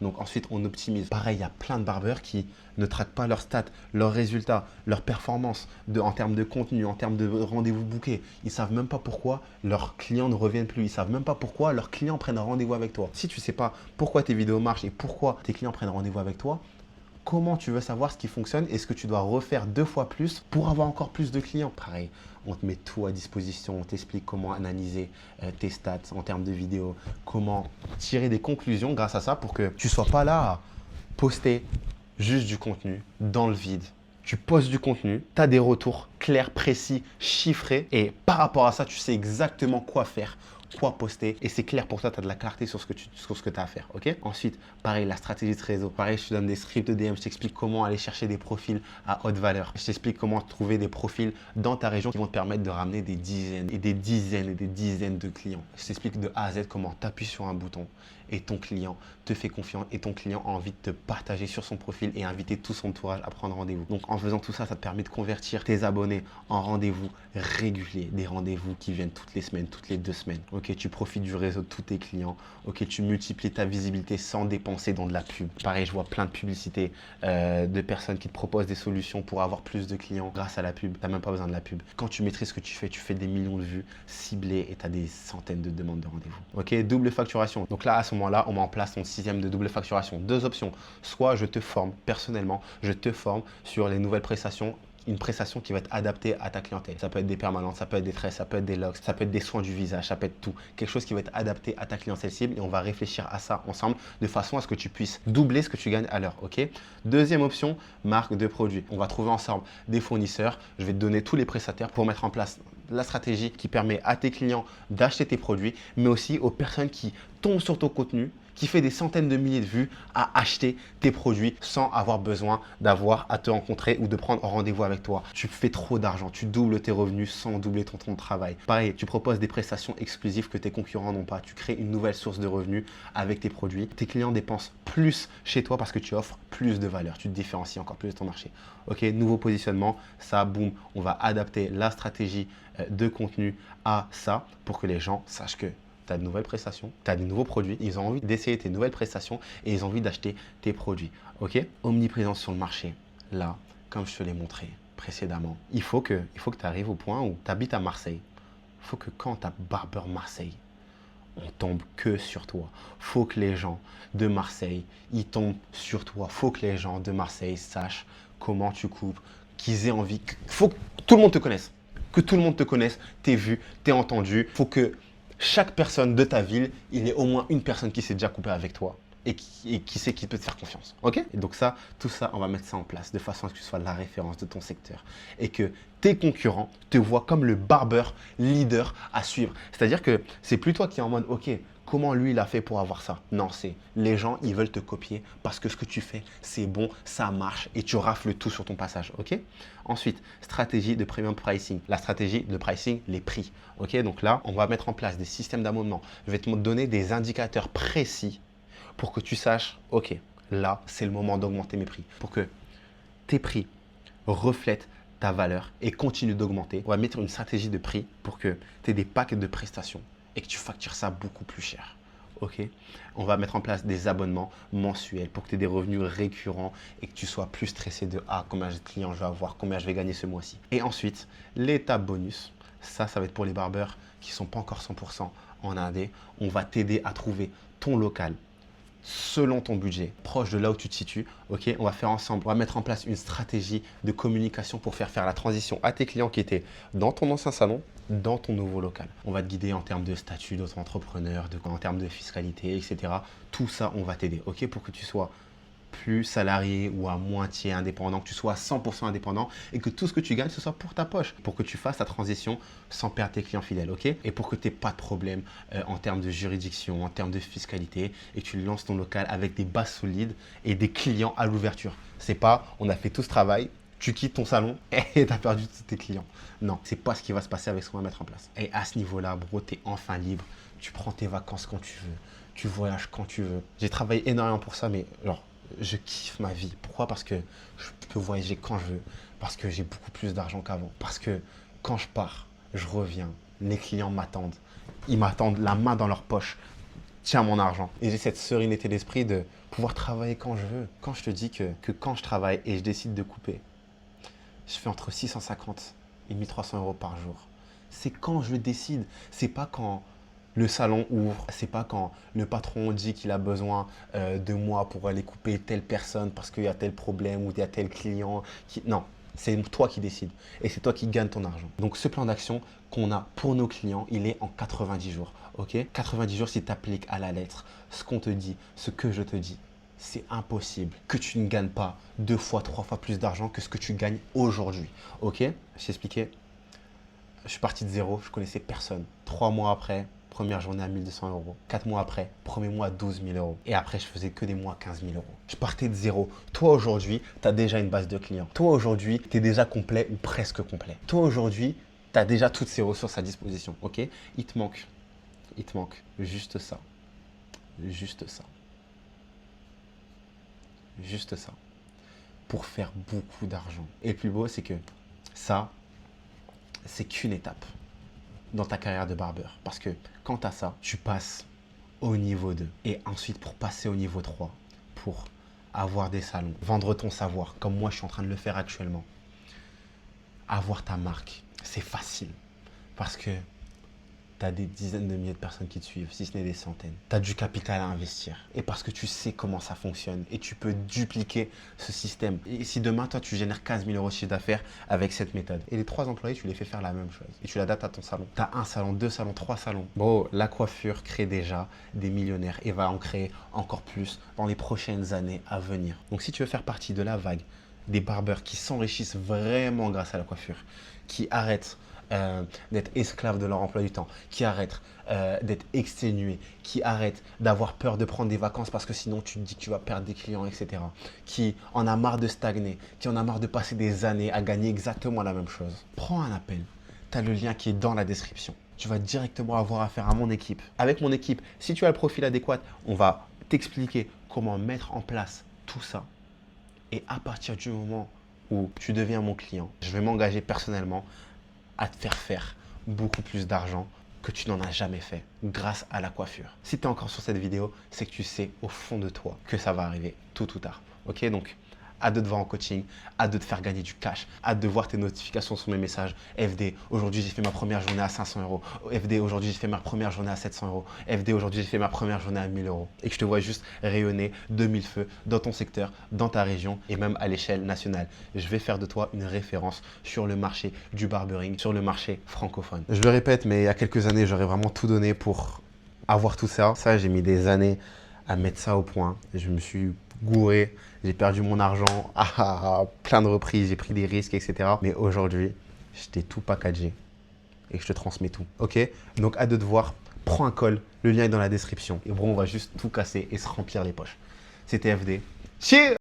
Donc ensuite, on optimise. Pareil, il y a plein de barbeurs qui ne traquent pas leurs stats, leurs résultats, leurs performances en termes de contenu, en termes de rendez-vous bookés. Ils ne savent même pas pourquoi leurs clients ne reviennent plus. Ils ne savent même pas pourquoi leurs clients prennent rendez-vous avec toi. Si tu ne sais pas pourquoi tes vidéos marchent et pourquoi tes clients prennent rendez-vous avec toi, comment tu veux savoir ce qui fonctionne et ce que tu dois refaire 2 fois plus pour avoir encore plus de clients? Pareil, on te met tout à disposition, on t'explique comment analyser tes stats en termes de vidéos, comment tirer des conclusions grâce à ça pour que tu ne sois pas là à poster juste du contenu dans le vide. Tu postes du contenu, tu as des retours clairs, précis, chiffrés et par rapport à ça, tu sais exactement quoi faire, quoi poster et c'est clair pour toi, tu as de la clarté sur ce que tu as à faire. Ok? Ensuite, pareil, la stratégie de réseau. Pareil, je te donne des scripts de DM, je t'explique comment aller chercher des profils à haute valeur. Je t'explique comment trouver des profils dans ta région qui vont te permettre de ramener des dizaines et des dizaines et des dizaines de clients. Je t'explique de A à Z comment tu appuies sur un bouton et ton client te fait confiance et ton client a envie de te partager sur son profil et inviter tout son entourage à prendre rendez-vous. Donc en faisant tout ça, ça te permet de convertir tes abonnés en rendez-vous réguliers, des rendez-vous qui viennent toutes les semaines, toutes les 2 semaines. Ok, tu profites du réseau de tous tes clients. Ok, tu multiplies ta visibilité sans dépenser dans de la pub. Pareil, je vois plein de publicités de personnes qui te proposent des solutions pour avoir plus de clients grâce à la pub. Tu n'as même pas besoin de la pub. Quand tu maîtrises ce que tu fais des millions de vues ciblées et tu as des centaines de demandes de rendez-vous. Ok, double facturation. Donc là, à ce moment-là, on met en place ton 6e de double facturation. 2 options. Soit je te forme personnellement, je te forme sur les nouvelles prestations, une prestation qui va être adaptée à ta clientèle. Ça peut être des permanentes, ça peut être des tresses, ça peut être des locks, ça peut être des soins du visage, ça peut être tout. Quelque chose qui va être adapté à ta clientèle cible et on va réfléchir à ça ensemble de façon à ce que tu puisses doubler ce que tu gagnes à l'heure. Ok? 2e option, marque de produit. On va trouver ensemble des fournisseurs. Je vais te donner tous les prestataires pour mettre en place la stratégie qui permet à tes clients d'acheter tes produits, mais aussi aux personnes qui tombent sur ton contenu, qui fait des centaines de milliers de vues à acheter tes produits sans avoir besoin d'avoir à te rencontrer ou de prendre rendez-vous avec toi. Tu fais trop d'argent, tu doubles tes revenus sans doubler ton temps de travail. Pareil, tu proposes des prestations exclusives que tes concurrents n'ont pas. Tu crées une nouvelle source de revenus avec tes produits. Tes clients dépensent plus chez toi parce que tu offres plus de valeur. Tu te différencies encore plus de ton marché. Ok, nouveau positionnement, ça, boum, on va adapter la stratégie de contenu à ça pour que les gens sachent que tu as de nouvelles prestations, tu as des nouveaux produits, ils ont envie d'essayer tes nouvelles prestations et ils ont envie d'acheter tes produits. Ok, omniprésence sur le marché. Là, comme je te l'ai montré précédemment, il faut que tu arrives au point où tu habites à Marseille. Il faut que quand tu as Barber Marseille, on tombe que sur toi. Faut que les gens de Marseille, ils tombent sur toi. Faut que les gens de Marseille sachent comment tu coupes, qu'ils aient envie. Faut que tout le monde te connaisse. Que tout le monde te connaisse, t'es vu, t'es entendu. Faut que chaque personne de ta ville, il y ait au moins une personne qui s'est déjà coupée avec toi et qui sait qu'il peut te faire confiance. Ok? Et donc ça, tout ça, on va mettre ça en place de façon à ce que tu sois la référence de ton secteur et que tes concurrents te voient comme le barbeur leader à suivre. C'est-à-dire que c'est plus toi qui es en mode, ok, comment lui il a fait pour avoir ça? Non, c'est les gens, ils veulent te copier parce que ce que tu fais, c'est bon, ça marche et tu rafles tout sur ton passage. Ok? Ensuite, stratégie de premium pricing. La stratégie de pricing, les prix. Ok? Donc là, on va mettre en place des systèmes d'abonnement. Je vais te donner des indicateurs précis pour que tu saches, ok, là, c'est le moment d'augmenter mes prix. Pour que tes prix reflètent ta valeur et continuent d'augmenter. On va mettre une stratégie de prix pour que tu aies des packs de prestations et que tu factures ça beaucoup plus cher. Ok, on va mettre en place des abonnements mensuels pour que tu aies des revenus récurrents et que tu sois plus stressé de combien de clients je vais avoir, combien je vais gagner ce mois-ci. Et ensuite, l'étape bonus, ça va être pour les barbeurs qui ne sont pas encore 100% en indé. On va t'aider à trouver ton local selon ton budget, proche de là où tu te situes. Ok, on va faire ensemble, on va mettre en place une stratégie de communication pour faire la transition à tes clients qui étaient dans ton ancien salon, dans ton nouveau local. On va te guider en termes de statut d'auto-entrepreneur, en termes de fiscalité, etc. Tout ça, on va t'aider, ok, pour que tu sois plus salarié ou à moitié indépendant, que tu sois à 100% indépendant et que tout ce que tu gagnes, ce soit pour ta poche, pour que tu fasses ta transition sans perdre tes clients fidèles, ok? Et pour que tu n'aies pas de problème en termes de juridiction, en termes de fiscalité et que tu lances ton local avec des bases solides et des clients à l'ouverture. C'est pas, on a fait tout ce travail, tu quittes ton salon et tu as perdu tous tes clients. Non, c'est pas ce qui va se passer avec ce qu'on va mettre en place. Et à ce niveau-là, bro, tu es enfin libre. Tu prends tes vacances quand tu veux. Tu voyages quand tu veux. J'ai travaillé énormément pour ça, mais genre, je kiffe ma vie. Pourquoi? Parce que je peux voyager quand je veux. Parce que j'ai beaucoup plus d'argent qu'avant. Parce que quand je pars, je reviens. Les clients m'attendent. Ils m'attendent la main dans leur poche. Tiens mon argent. Et j'ai cette sérénité d'esprit de pouvoir travailler quand je veux. Quand je te dis que quand je travaille et je décide de couper, je fais entre 650 et 1300 euros par jour. C'est quand je le décide. C'est pas quand le salon ouvre. C'est pas quand le patron dit qu'il a besoin de moi pour aller couper telle personne parce qu'il y a tel problème ou il y a tel client. Non, c'est toi qui décides et c'est toi qui gagnes ton argent. Donc ce plan d'action qu'on a pour nos clients, il est en 90 jours. Ok, 90 jours si tu appliques à la lettre ce qu'on te dit, ce que je te dis. C'est impossible que tu ne gagnes pas 2 fois, 3 fois plus d'argent que ce que tu gagnes aujourd'hui. Ok, je t'ai expliqué. Je suis parti de zéro, je connaissais personne. 3 mois après, première journée à 1200 euros. 4 mois après, premier mois à 12 000 euros. Et après, je faisais que des mois à 15 000 euros. Je partais de zéro. Toi, aujourd'hui, tu as déjà une base de clients. Toi, aujourd'hui, tu es déjà complet ou presque complet. Toi, aujourd'hui, tu as déjà toutes ces ressources à disposition. Ok, il te manque juste ça. Juste ça. Juste ça. Pour faire beaucoup d'argent. Et le plus beau, c'est que ça, c'est qu'une étape dans ta carrière de barbeur. Parce que quand tu as ça, tu passes au niveau 2. Et ensuite, pour passer au niveau 3, pour avoir des salons, vendre ton savoir, comme moi je suis en train de le faire actuellement, avoir ta marque, c'est facile. Parce que tu as des dizaines de milliers de personnes qui te suivent, si ce n'est des centaines. Tu as du capital à investir. Et parce que tu sais comment ça fonctionne et tu peux dupliquer ce système. Et si demain, toi, tu génères 15 000 euros de chiffre d'affaires avec cette méthode et les 3 employés, tu les fais faire la même chose et tu l'adaptes à ton salon. Tu as 1 salon, 2 salons, 3 salons. Bon, la coiffure crée déjà des millionnaires et va en créer encore plus dans les prochaines années à venir. Donc, si tu veux faire partie de la vague des barbeurs qui s'enrichissent vraiment grâce à la coiffure, qui arrêtent d'être esclaves de leur emploi du temps, qui arrêtent d'être exténués, qui arrêtent d'avoir peur de prendre des vacances parce que sinon tu te dis que tu vas perdre des clients, etc. Qui en a marre de stagner, qui en a marre de passer des années à gagner exactement la même chose. Prends un appel. Tu as le lien qui est dans la description. Tu vas directement avoir affaire à mon équipe. Avec mon équipe, si tu as le profil adéquat, on va t'expliquer comment mettre en place tout ça. Et à partir du moment où tu deviens mon client, je vais m'engager personnellement à te faire beaucoup plus d'argent que tu n'en as jamais fait grâce à la coiffure. Si tu es encore sur cette vidéo, c'est que tu sais au fond de toi que ça va arriver tôt ou tard. Ok, donc hâte de te voir en coaching, hâte de te faire gagner du cash, hâte de voir tes notifications sur mes messages. FD, aujourd'hui j'ai fait ma première journée à 500 euros. FD, aujourd'hui j'ai fait ma première journée à 700 euros. FD, aujourd'hui j'ai fait ma première journée à 1000 euros. Et que je te vois juste rayonner de 1000 feux dans ton secteur, dans ta région et même à l'échelle nationale. Je vais faire de toi une référence sur le marché du barbering, sur le marché francophone. Je le répète, mais il y a quelques années, j'aurais vraiment tout donné pour avoir tout ça. Ça, j'ai mis des années à mettre ça au point. Je me suis gouré, j'ai perdu mon argent à plein de reprises, j'ai pris des risques, etc. Mais aujourd'hui, je t'ai tout packagé et je te transmets tout. Ok? Donc, hâte de te voir. Prends un call, le lien est dans la description. Et bon, on va juste tout casser et se remplir les poches. C'était FD. Cheers!